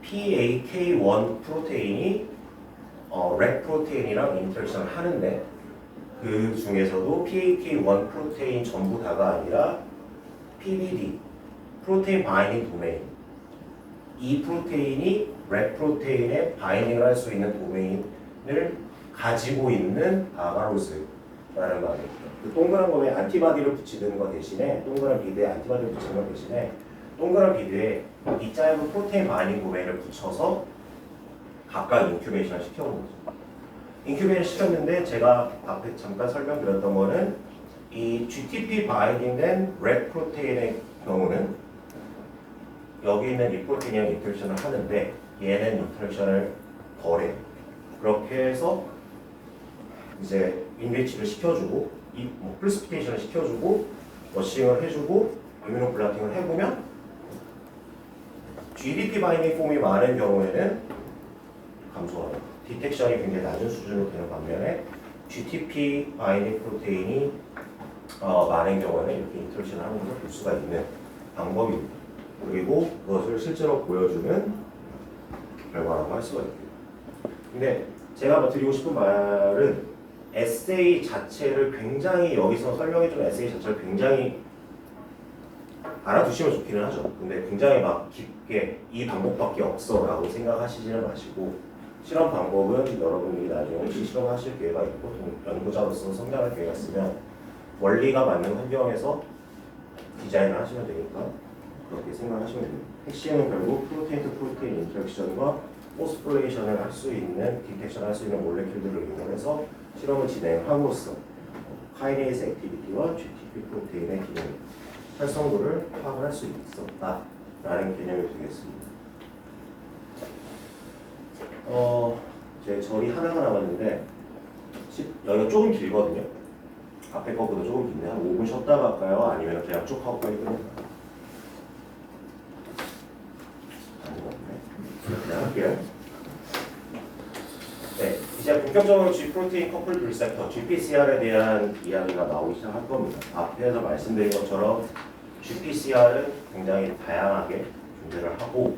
PAK1 프로테인이 REC 프로테인이랑 인터랙션을 하는데, 그 중에서도 PAK1 프로테인 전부 다가 아니라 PBD, 프로테인 바이닝 도메인, 이 프로테인이 REC 프로테인에 바이닝을 할 수 있는 도메인을 가지고 있는 아가로스라는 말이에요. 그 동그란 거에 안티바디를 붙이는 거 대신에, 동그란 비드에 안티바디를 붙이는 거 대신에 동그란 비드에 이 짧은 프로테인 바이닝 도메인을 붙여서 각각 인큐베이션을 시켜본 거죠. 인큐베이션 시켰는데, 제가 앞에 잠깐 설명드렸던 거는 이 GTP 바이딩된 REC 프로테인의 경우는 여기 있는 이 프로테인이랑 인터랙션을 하는데, 얘는 인터랙션을 덜해요. 그렇게 해서 이제 인리치를 시켜주고, 프리스피테이션을 시켜주고, 워싱을 해주고, 이뮤노블라팅을 해보면 GDP 바이닝 폼이 많은 경우에는 감소하고, 디텍션이 굉장히 낮은 수준으로 되는 반면에 GTP 바이닝 프로테인이 많은 경우에는 이렇게 인터랙션을 하는 것을 볼 수가 있는 방법입니다. 그리고 그것을 실제로 보여주는 결과라고 할 수가 있고요. 근데 제가 드리고 싶은 말은, 에세이 자체를 굉장히, 여기서 설명해주는 에세이 자체를 굉장히 알아두시면 좋기는 하죠. 근데 굉장히 막 깊게 이 방법밖에 없어 라고 생각하시지는 마시고, 실험 방법은 여러분이 나중에 혹시 실험하실 기회가 있고 연구자로서 성장할 기회가 있으면 원리가 맞는 환경에서 디자인을 하시면 되니까 그렇게 생각하시면 됩니다. 핵심은 결국 프로테인 투 프로테인 인터랙션과 포스플레이션을 할 수 있는, 디텍션을 할 수 있는 몰레큘들을 이용해서 실험을 진행함으로써 카이네이스 액티비티와 GTP 프로테인의 기능, 활성도를 파악을 할 수 있었다라는 개념이 되겠습니다. 이제 절이 하나가 남았는데, 여기가 조금 길거든요. 앞에 거보다 조금 긴데 한 5분 쉬었다가 할까요? 아니면 그냥 쭉 하고 빨리 끝낼까요? 그냥 할게요. 네, 이제 본격적으로 G 프로테인 커플드 리셉터 GPCR에 대한 이야기가 나오기 시작할 겁니다. 앞에서 말씀드린 것처럼 GPCR은 굉장히 다양하게 존재를 하고,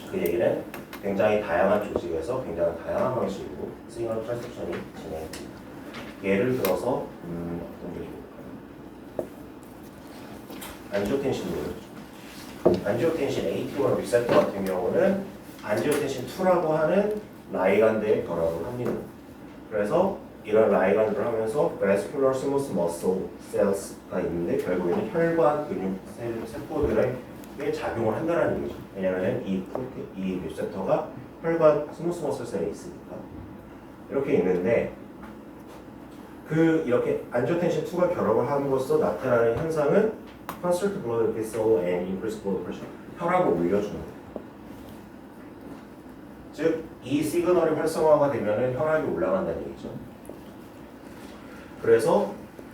그 얘기는 굉장히 다양한 조직에서 굉장히 다양한 방식으로 시그널 트랜스크션이 진행됩니다. 예를 들어서 어떤 게 좋을까요? 안지오텐신, 안지오텐신 AT1 리셉터 같은 경우는 안지오텐신 2라고 하는 라이간드에 결합을 합니다. 그래서 이런 라이간을 하면서 vascular smooth muscle cells가 있는데 결국에는 혈관 근육 세포들에 작용을 한다는 얘기죠. 왜냐하면 이 리셉터가 혈관 스무스 머슬 셀에 있으니까 이렇게 있는데 이렇게 안지오텐신 2가 결합을 함으로써 나타나는 현상은 constrict blood vessel and increased blood pressure, 혈압을 올려주는 거예요. 즉, 이 시그널이 활성화가 되면 혈압이 올라간다는 얘기죠. 그래서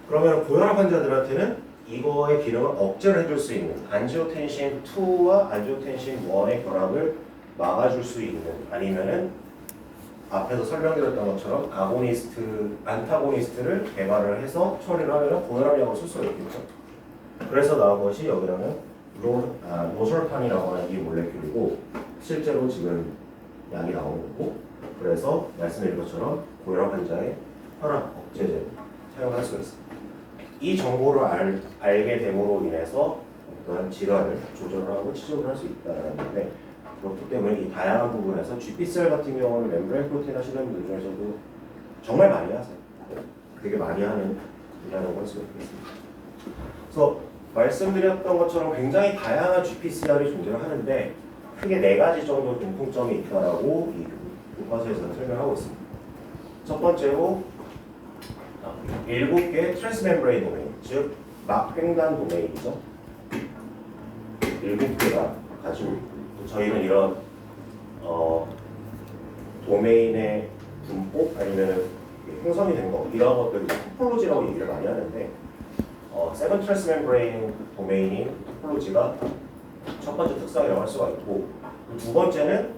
그러면 고혈압 환자들한테는 이거의 기능을 억제를 해줄 수 있는 안지오텐신 2와 안지오텐신 1의 결합을 막아줄 수 있는, 아니면은 앞에서 설명드렸던 것처럼 안타고니스트를 개발을 해서 처리를 하면 고혈압약을 쓸 수가 있겠죠. 그래서 나온 것이 여기는 로설탄이라고 하는 이 몰레큘이고 실제로 지금 약이 나온 거고, 그래서 말씀드린 것처럼 고혈압 환자의 혈압 억제제 사용할 수가 있습니다. 이 정보를 알게 됨으로 인해서 어떤 질환을 조절을 하고 치료를 할 수 있다는 건데, 그렇기 때문에 이 다양한 부분에서 GPCR 같은 경우는 멤브레인 프로틴 하시는 분들 중에서도 정말 많이 하세요. 되게 많이 하는 분야라고 할 수가 있겠습니다. 그래서 말씀드렸던 것처럼 굉장히 다양한 GPCR이 존재를 하는데 크게 4가지 정도 공통점이 있다라고 이 교과서에서 설명하고 있습니다. 첫 번째로 7개 트랜스멤브레인 도메인, 즉 막횡단 도메인이죠. 7개가 가지고 있고, 저희는 이런 도메인의 분포 아니면 형성이 된 거, 이런 것들을 토폴로지라고 얘기를 많이 하는데, 세븐 트랜스멤브레인 도메인인 토폴로지가 첫 번째 특성이라고 할 수가 있고, 두 번째는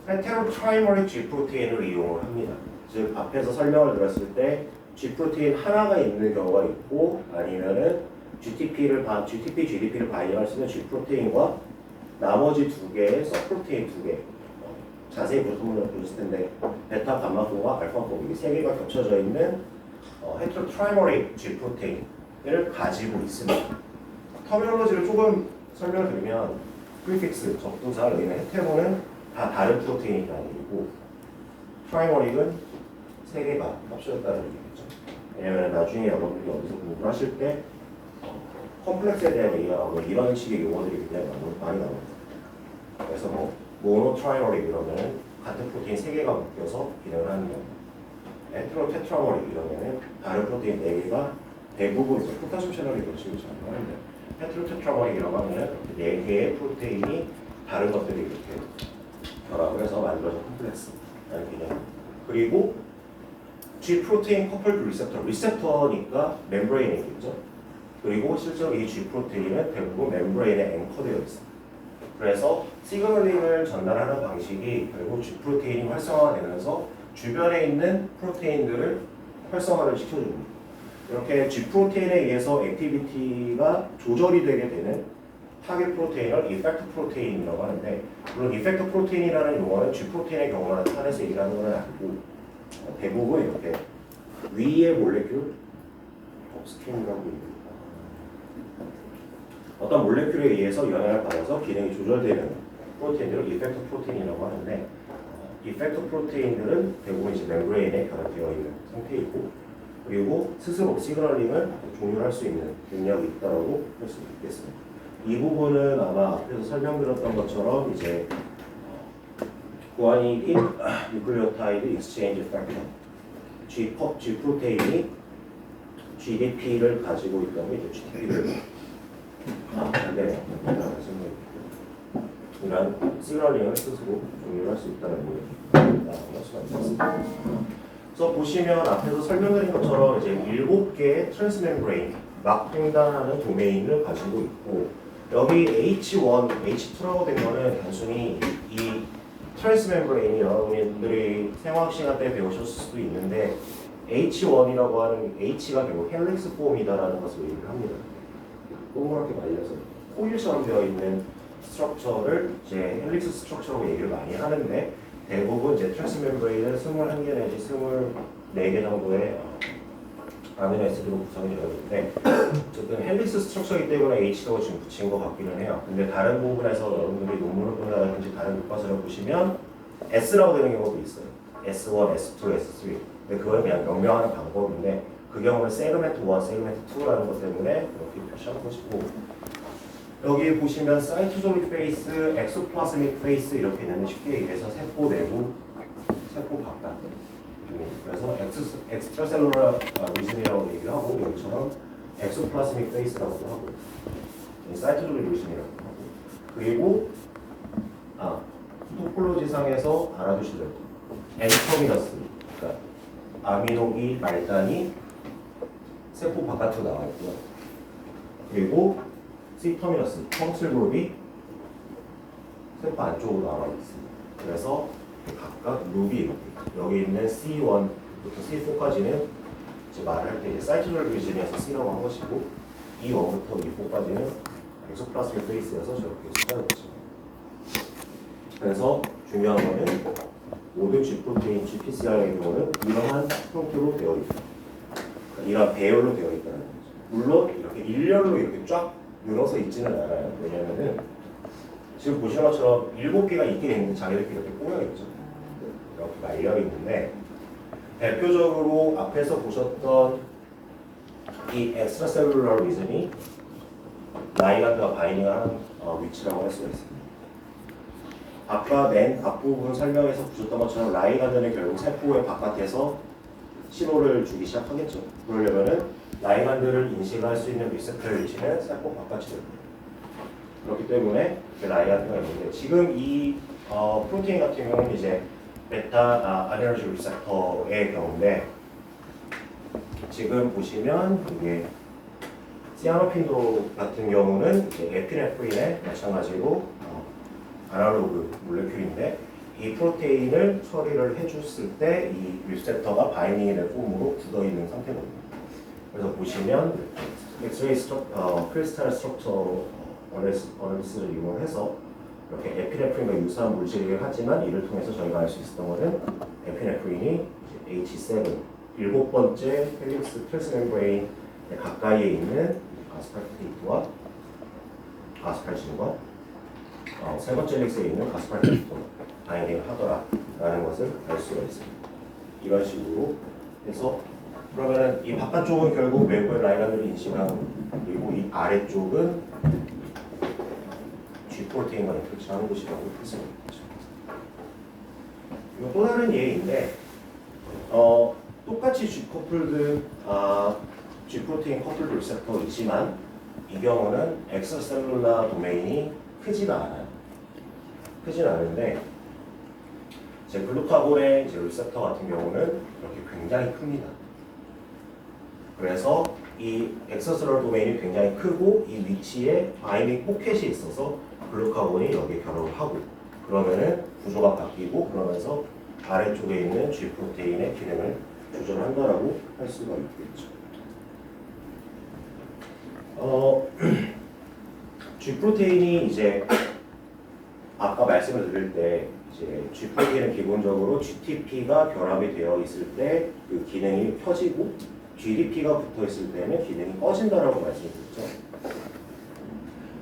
헤테로트라이머릭 G 프로테인을 이용을 합니다. 즉 앞에서 설명을 들었을 때 G 프로테인 하나가 있는 경우가 있고, 아니면은 GDP를 바이어할 수 있는 G 프로테인과 나머지 2개의 서프로테인 2개, 자세히 보셨을 텐데 베타 감마포와 알파포 이 3개가 겹쳐져 있는 헤테로트라이머릭 G 프로테인을 가지고 있습니다. 터미놀로지를 조금 설명을 드리면 프리픽스, 접두사, 여기는 헤테로는 다 다른 프로테인이라는 얘기고, 트라이머릭은 3개가 합쳐졌다는 얘기겠죠. 왜냐면 나중에 여러분들이 어디서 공부를 하실 때 컴플렉스에 대한 얘기가 나오고 이런 식의 용어들이 굉장히 많이 나옵니다. 그래서 모노 트라이머릭 이러면 같은 프로테인 3개가 묶여서 기능을 하는 경우, 헤테로 테트라머릭 이러면 다른 프로테인 4개가 대부분 이제 포타슘 채널이 그렇지를 하는데, 헤테로 테트라머릭이라고 하면 4개의 프로테인이 다른 것들이 이렇게 결합을 해서 만들어진 컴플렉스라는 개념. 그리고 G 프로테인 커플 리셉터니까 멤브레인이겠죠. 그리고 실제로 이 G 프로테인은 대부분 멤브레인에 앵커되어 있습니다. 그래서 시그널링을 전달하는 방식이 결국 G 프로테인이 활성화가 되면서 주변에 있는 프로테인들을 활성화를 시켜줍니다. 이렇게 G 프로테인에 의해서 액티비티가 조절이 되게 되는 타겟 프로테인을 이펙트 프로테인이라고 하는데, 물론 이펙트 프로테인이라는 용어는 G 프로테인의 경우만 나타내서 얘기하는 건 아니고, 대부분 이렇게 위의 몰레큘, 업스트림이라고 얘기합니다. 어떤 몰레큘에 의해서 영향을 받아서 기능이 조절되는 프로테인들을 이펙트 프로테인이라고 하는데, 이펙트 프로테인들은 대부분 이제 멤브레인에 결합되어 있는 상태이고, 그리고 스스로 시그널링을 종료할 수 있는 능력이 있다고 할 수 있겠습니다. 이 부분은 아마 앞에서 설명드렸던 것처럼 이제 구아니딘 뉴클레오타이드 익스체인지 팩터 G 프로테인이 GDP를 가지고 있다면 이제 GDP를 안 되네요. 이런 시그널링을 스스로 종료할 수 있다는 거예요. 할 수가 있습니다. 그래서 보시면 앞에서 설명드린 것처럼 이제 7개의 트랜스멤브레인 막 횡단하는 도메인을 가지고 있고, 여기 H1, H2라고 된 거는 단순히 이 트랜스멤브레인이 여러분들이 생화학 시간 때 배우셨을 수도 있는데, H1이라고 하는 H가 결국 헬릭스 폼이다라는 것을 얘기를 합니다. 동그랗게 말려서 코일처럼 되어 있는 스트럭처를 이제 헬릭스 스트럭처라고 얘기를 많이 하는데, 대부분 이제 트랜스멤브레인은 21개 내지 24개 정도의 아미노 애시드로 구성이 되어 있는데, 어쨌든 헬릭스 스트럭처이기 때문에 H라고 지금 붙인 것 같기는 해요. 근데 다른 부분에서 여러분들이 논문을 본다든지 다른 교과서를 보시면 S라고 되는 경우도 있어요. S1, S2, S3 근데 그건 그냥 명명하는 방법인데 그 경우는 세그멘트 1, 세그멘트 2라는 것 때문에 이렇게 표시한 것이고 여기 보시면 사이토졸릭 페이스, 엑소플라즈믹 페이스 이렇게 있는데 쉽게 얘기해서 세포 내부, 세포 바깥 그래서 엑스트라셀룰러 리즌이라고 얘기를 하고 여기처럼 엑소플라즈믹 페이스라고도 하고 사이토졸릭 리즌이라고 하고 그리고 토폴로지상에서 알아두실 거 N터미너스 그러니까 아미노기 말단이 세포 바깥으로 나와 있고요. 그리고 C터미너스 펑슬 그룹이 세포 안쪽으로 나와 있습니다. 그래서 각각 룹이 이렇게 여기 있는 C1부터 C4까지는 이제 말을 할 때 이제 사이토졸릭 리즌에서 C라고 한 것이고 E1부터 E4까지는 엑소플라스믹 페이스여서 저렇게 숫자를 붙입니다. 그래서 중요한 거는 모든 G 프로테인 GPCR의 경우는 이러한 형태로 되어 있다. 이러한 배열로 되어 있다는 거죠. 물론 이렇게 일렬로 이렇게 쫙 늘어서 있지는 않아요. 왜냐면은 지금 보시는 것처럼 7개가 있긴 있는데 자기들끼리 이렇게 꼬여 있죠. 이렇게 말려 있는데 대표적으로 앞에서 보셨던 이 엑스트라셀룰러 리즌이 라이간드와 바이닝을 하는 위치라고 할 수가 있습니다. 아까 맨 앞부분 설명에서 보셨던 것처럼 라이간드는 결국 세포의 바깥에서 신호를 주기 시작하겠죠. 그러려면은 라이간드를 인식할 수 있는 리셉터 위치는 세포 바깥이 됩니다. 그렇기 때문에 라이간드가 있는데 지금 이 프로테인 같은 경우는 이제 베타 아데노신 리셉터의 경우인데 지금 보시면 이게 시아노핀도 같은 경우는 이제 에피네프린에 마찬가지로 아날로그 몰레큘인데 이 프로테인을 처리를 해줬을 때 이 리셉터가 바이닝이 될 폼으로 굳어있는 상태거든요. 그래서 보시면 엑스레이 크리스탈 스트럭처 어널리시스를 이용해서 이렇게 에피네프린과 유사한 물질이긴 하지만 이를 통해서 저희가 알 수 있었던 것은 에피네프린이 H7 7번째 헬릭스 트랜스 멤브레인 가까이에 있는 아스팔테이트와 아스팔진과 세 번째 헬릭스에 있는 아스팔테이트로 바이닝을 하더라라는 것을 알 수가 있습니다. 이런 식으로 해서 그러면은 이 바깥쪽은 결국 외부의 라이간드를 인식하고 그리고 이 아래쪽은 G 프로테인과 인터랙션하는 곳이라고 할 수가 있죠. 이거 또 다른 예인데 똑같이 G 커플드 G 프로테인 커플드 리셉터이지만 이 경우는 엑스트라셀룰라 도메인이 크지가 않아요. 크진 않은데 제 글루카곤의 이제 리셉터 같은 경우는 이렇게 굉장히 큽니다. 그래서 이 엑스트라셀룰라 도메인이 굉장히 크고 이 위치에 바이닝 포켓이 있어서 글루카곤이 여기에 결합을 하고 그러면은 구조가 바뀌고 그러면서 아래쪽에 있는 G 프로테인의 기능을 조절한다라고 할 수가 있겠죠. G 프로테인이 이제 아까 말씀을 드릴 때 이제 G 프로테인은 기본적으로 GTP가 결합이 되어 있을 때 그 기능이 켜지고 GDP가 붙어 있을 때는 기능이 꺼진다라고 말씀드렸죠.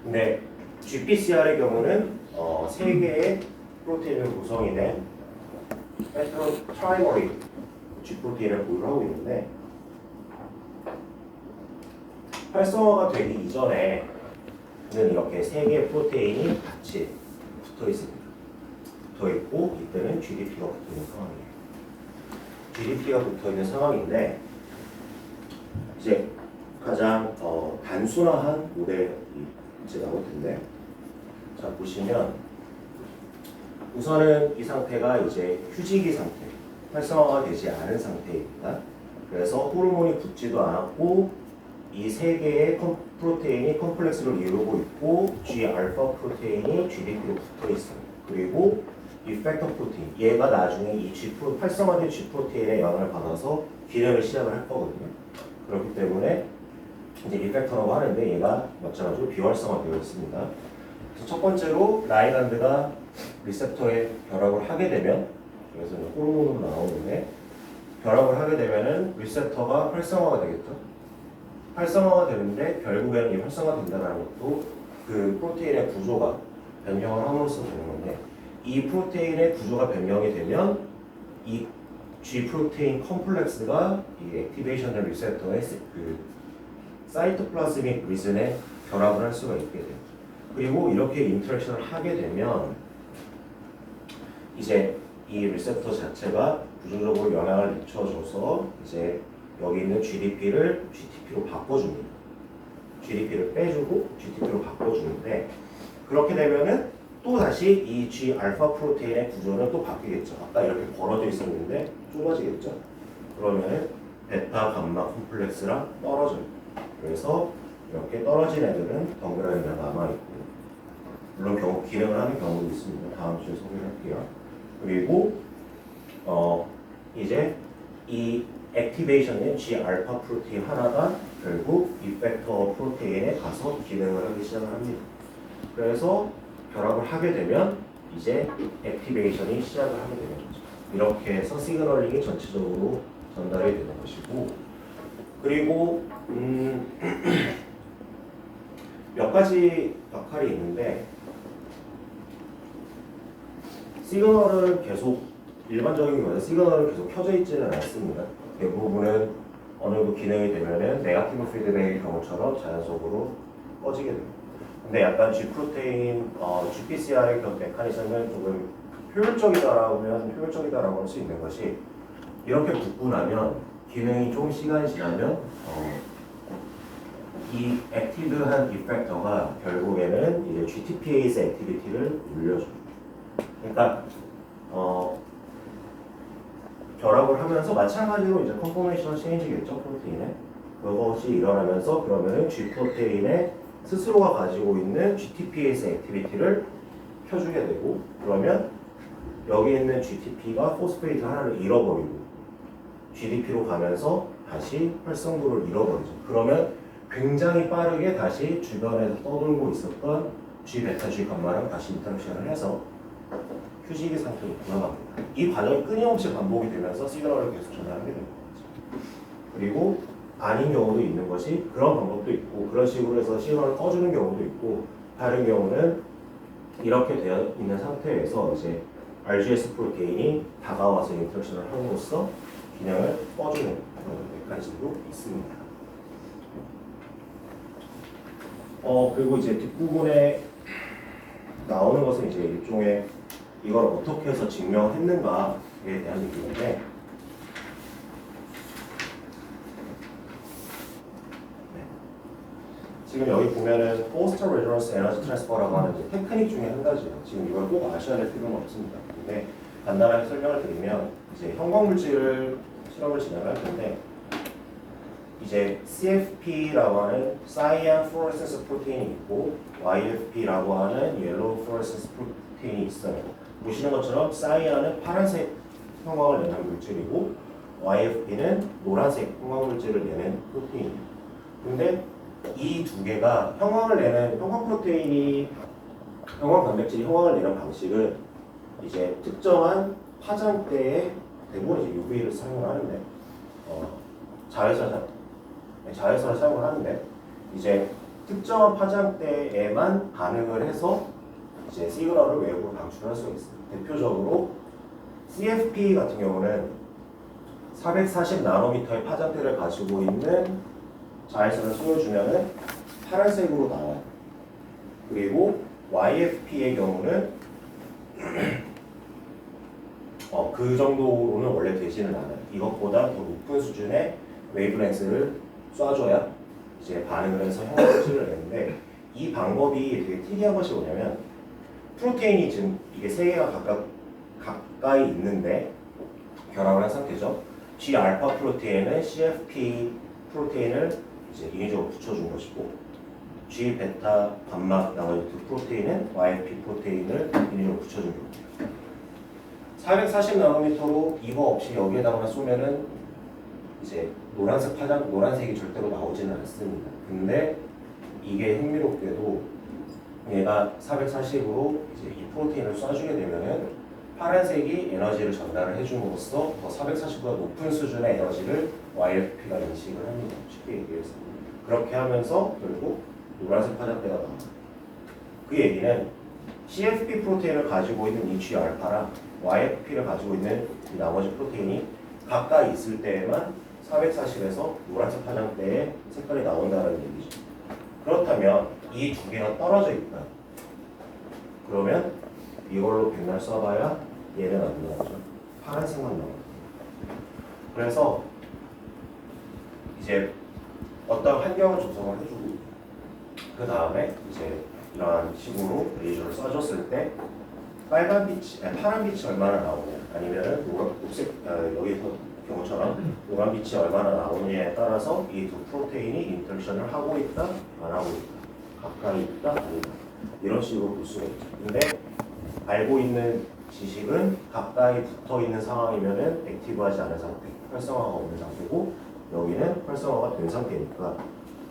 근데 GPCR의 경우는 세 개의 프로테인으로 구성이 된 트라이머리 G 프로테인을 보유를 하고 있는데 활성화가 되기 이전에는 이렇게 세 개의 프로테인이 같이 붙어 있습니다. 붙어 있고 이때는 GDP가 붙어 있는 상황이에요. GDP가 붙어 있는 상황인데 이제 가장 단순화한 모델이 이제 나올 텐데 자 보시면 우선은 이 상태가 이제 휴지기 상태, 활성화가 되지 않은 상태입니다. 그래서 호르몬이 붙지도 않았고 이 세 개의 프로테인이 컴플렉스를 이루고 있고 G-알파 프로테인이 GDP로 붙어 있어요. 그리고 이펙터 프로테인, 얘가 나중에 이 활성화된 G 프로테인의 영향을 받아서 기능을 시작을 할 거거든요. 그렇기 때문에 이제 이펙터라고 하는데 얘가 마찬가지로 비활성화되어 있습니다. 그래서 첫 번째로 라이간드가 리셉터에 결합을 하게 되면 그래서 호르몬으로 나오는데 결합을 하게 되면은 리셉터가 활성화가 되겠죠. 활성화가 되는데 결국에는 이 활성화된다는 것도 그 프로테인의 구조가 변형을 함으로써 되는 건데 이 프로테인의 구조가 변경이 되면 이 G 프로테인 컴플렉스가 이 액티베이션 리셉터의 그 사이토플라즈믹 리즌에 결합을 할 수가 있게 돼요. 그리고 이렇게 인터랙션을 하게 되면 이제 이 리셉터 자체가 구조적으로 영향을 미쳐줘서 이제 여기 있는 GDP를 GTP로 바꿔줍니다. GDP를 빼주고 GTP로 바꿔주는데 그렇게 되면은 또 다시 이 G 알파 프로테인의 구조는 또 바뀌겠죠. 아까 이렇게 벌어져 있었는데 좁아지겠죠. 그러면은 베타 감마 콤플렉스랑 떨어져요. 그래서 이렇게 떨어진 애들은 덩그러니 남아있고 물론 경우 기능을 하는 경우도 있습니다. 다음 주에 소개를 할게요. 그리고 이제 이 액티베이션인 G 알파 프로테인 하나가 결국 이펙터 프로테인에 가서 기능을 하기 시작을 합니다. 그래서 결합을 하게 되면 이제 액티베이션이 시작을 하게 되는 거죠. 이렇게 해서 시그널링이 전체적으로 전달이 되는 것이고 그리고 몇 가지 역할이 있는데 시그널은 계속 일반적인 거는 시그널은 계속 켜져 있지는 않습니다. 대부분은 어느 정도 기능이 되면은 네거티브 피드백의 경우처럼 자연적으로 꺼지게 됩니다. 근데 약간 G 프로테인, GPCR의 그런 메커니즘은 조금 효율적이다라고 할 수 있는 것이 이렇게 붙고 나면 기능이 좀 시간이 지나면 이 액티브한 이펙터가 결국에는 이제 GTPase 액티비티를 늘려줘요. 그러니까 결합을 하면서 마찬가지로 이제 컨포메이션 체인지겠죠 프로테인에 그것이 일어나면서 그러면은 G 프로테인의 스스로가 가지고 있는 GTPase 액티비티를 켜주게 되고 그러면 여기 있는 GTP가 포스페이트 하나를 잃어버리고 GDP로 가면서 다시 활성도를 잃어버리죠. 그러면 굉장히 빠르게 다시 주변에서 떠돌고 있었던 G 베타 G 감마랑 다시 인터랙션을 해서 휴지기 상태로 돌아갑니다. 이 과정이 끊임없이 반복이 되면서 시그널을 계속 전달하게 되는 거죠. 그리고 아닌 경우도 있는 것이 그런 방법도 있고 그런 식으로 해서 시그널을 꺼주는 경우도 있고 다른 경우는 이렇게 되어 있는 상태에서 이제 RGS 프로테인이 다가와서 인터랙션을 함으로써 기능을 꺼주는 그런 메커니즘도 있습니다. 그리고 이제 뒷부분에 나오는 것은 이제 일종의 이걸 어떻게 해서 증명했는가에 대한 얘기인데 네. 지금 여기 보면은 포스터 레저런스 에너지 트랜스퍼라고 하는 이제 테크닉 중에 한 가지예요. 지금 이걸 꼭 아셔야 될 필요는 없습니다. 근데 간단하게 설명을 드리면 이제 형광물질을 실험을 진행할 텐데 이제 CFP라고 하는 Cyan Fluorescence 프로테인이 있고 YFP라고 하는 Yellow Fluorescence 프로테인이 있어요. 보시는 것처럼 Cyan은 파란색 형광을 내는 물질이고 YFP는 노란색 형광물질을 내는 프로테인이에요. 근데 이 두 개가 형광을 내는 형광 프로테인이 형광 단백질이 형광을 내는 방식은 이제 특정한 파장대에 대부분 이제 UV를 사용을 하는데 자외선을 사용을 하는데 이제 특정한 파장대에만 반응을 해서 이제 시그널을 외부로 방출할 수가 있습니다. 대표적으로 CFP 같은 경우는 440 나노미터의 파장대를 가지고 있는 자외선을 쏘여주면은 파란색으로 나와요. 그리고 YFP의 경우는 그 정도로는 원래 되지는 않아요. 이것보다 더 높은 수준의 웨이브렌스를 쏴줘야 이제 반응을 해서 형광물질을 내는데 이 방법이 되게 특이한 것이 뭐냐면 프로테인이 지금 이게 세 개가 가까이 있는데 결합을 한 상태죠. G 알파 프로테인은 CFP 프로테인을 이제 인위적으로 붙여준 것이고 G 베타 감마 나머지 두 프로테인은 YFP 프로테인을 인위적으로 붙여준 겁니다. 440 나노미터로 이거 없이 여기에다가 쏘면은 이제 노란색이 절대로 나오지는 않습니다. 근데 이게 흥미롭게도 얘가 440으로 이제 이 프로테인을 쏴주게 되면은 파란색이 에너지를 전달을 해줌으로써 더 440보다 높은 수준의 에너지를 YFP가 인식을 합니다. 쉽게 얘기해서 그렇게 하면서 결국 노란색 파장대가 나옵니다. 그 얘기는 CFP 프로테인을 가지고 있는 이 G알파랑 YFP를 가지고 있는 이 나머지 프로테인이 가까이 있을 때에만 440에서 노란색 화장대에 색깔이 나온다는 얘기죠. 그렇다면 이 두 개가 떨어져 있다. 그러면 이걸로 백날 써봐야 얘는 안 나오죠. 파란색만 나와요. 그래서 이제 어떤 환경을 조성을 해주고 그 다음에 이제 이러한 식으로 레이저를 써줬을 때 파란 빛이 얼마나 나오냐 아니면 녹색 여기서 경우처럼 노란 빛이 얼마나 나오느냐에 따라서 이 두 프로테인이 인터랙션을 하고 있다 안 하고 있다 가까이 있다 아니다 이런 식으로 볼 수가 있죠. 근데 알고 있는 지식은 가까이 붙어 있는 상황이면은 액티브하지 않은 상태, 활성화가 없는 상태고 여기는 활성화가 된 상태니까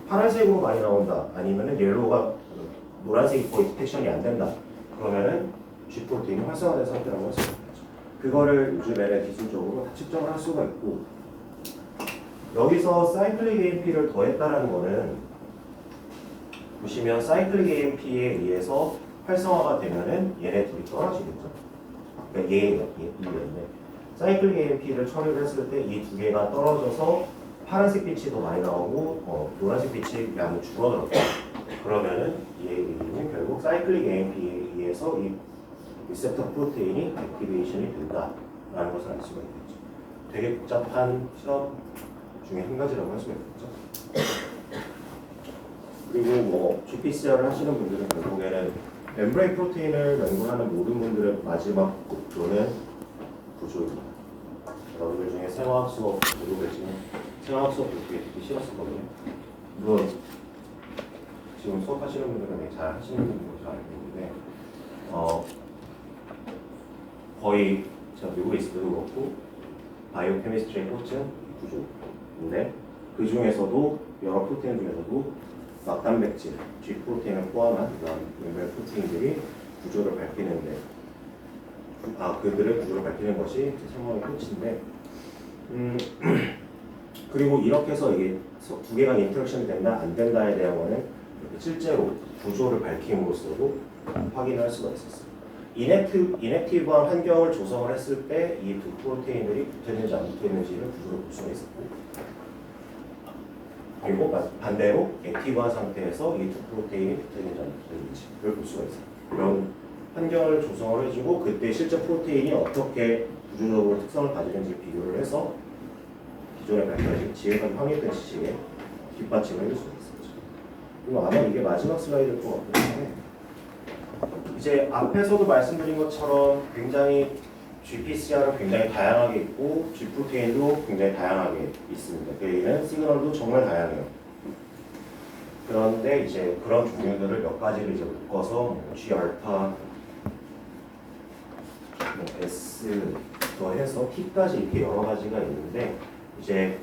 파란색으로 많이 나온다 아니면은 옐로우가 노란색이 거의 디텍션이 안 된다 그러면은 G 프로테인이 활성화된 상태라고 할 수 있는 거죠. 그거를 요즘에는 기술적으로 다 측정을 할 수가 있고 여기서 사이클릭 AMP를 더했다라는 거는 보시면 사이클릭 AMP에 의해서 활성화가 되면은 얘네 둘이 떨어지겠죠. 그러니까 얘인데 사이클릭 AMP를 처리를 했을 때 이 두 개가 떨어져서 파란색 빛이 더 많이 나오고 노란색 빛이 양이 줄어들었다. 그러면은 이 얘기는 결국 사이클릭 AMP에 의해서 이 리셉터 프로테인이 액티베이션이 된다라는 것을 알 수가 있겠죠. 되게 복잡한 실험 중에 한 가지라고 할 수가 있겠죠. 그리고 뭐 GPCR을 하시는 분들은 결국에는 멤브레인 프로테인을 연구하는 모든 분들의 마지막 목표는 구조입니다. 여러분들 중에 생화학 수업 보고 계시면 생화학 수업 되게 듣기 싫었었거든요. 물론 지금 수업하시는 분들은 되게 잘 하시는 분들도 잘 알고 있는데 거의 제가 미국에 있을 때도 그렇고 바이오 케미스트리의 꽃은 구조인데 그 중에서도 여러 프로테인 중에서도 막단백질, G 프로테인을 포함한 이런 멤브레인 프로테인들이 구조를 밝히는데 그들의 구조를 밝히는 것이 생화의 꽃인데 그리고 이렇게 해서 이게 두 개가 인터랙션이 된다 안 된다에 대한 거는 실제로 구조를 밝힘으로써도 확인할 수가 있었어요. 이넥티브한 환경을 조성을 했을 때 이 두 프로테인들이 붙어있는지 안 붙어있는지를 구조를 볼 수가 있었고 그리고 반대로 액티브한 상태에서 이 두 프로테인이 붙어있는지 안 붙어있는지를 볼 수가 있어요. 그런 환경을 조성을 해주고 그때 실제 프로테인이 어떻게 구조적으로 특성을 가지는지 비교를 해서 기존에 밝혀진 지금까지 확인된 지식에 뒷받침을 해줄 수가 있었죠. 그리고 아마 이게 마지막 슬라이드일 것 같은데 이제 앞에서도 말씀드린 것처럼 굉장히 GPCR은 굉장히 다양하게 있고 G 프로테인도 굉장히 다양하게 있습니다. 그에는 시그널도 정말 다양해요. 그런데 이제 그런 종류들을 몇 가지를 이제 묶어서 G 알파, S부터 해서 T까지 이렇게 여러 가지가 있는데 이제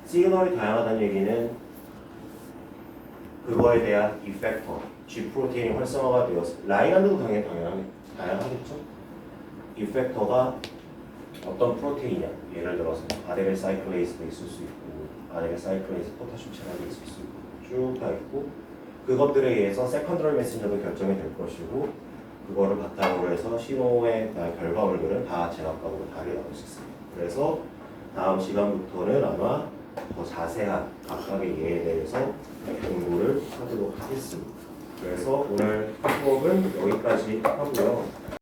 시그널이 다양하다는 얘기는 그거에 대한 이펙터, G 프로테인이 활성화가 되어서 라이간드도 당연히 다양하겠죠. 이펙터가 어떤 프로테인이냐, 예를 들어서 아데닐 사이클레이스도 있을 수 있고 아데닐 사이클레이스 포타슘 체납이 있을 수 있고 쭉 다 있고 그것들에 의해서 세컨더리 메신저도 결정이 될 것이고 그거를 바탕으로 해서 신호의 결과물들은 다 제각각으로 다르게 나올 수 있습니다. 그래서 다음 시간부터는 아마 더 자세한 각각의 예에 대해서 공부를 하도록 하겠습니다. 그래서 오늘 수업은 여기까지 하고요.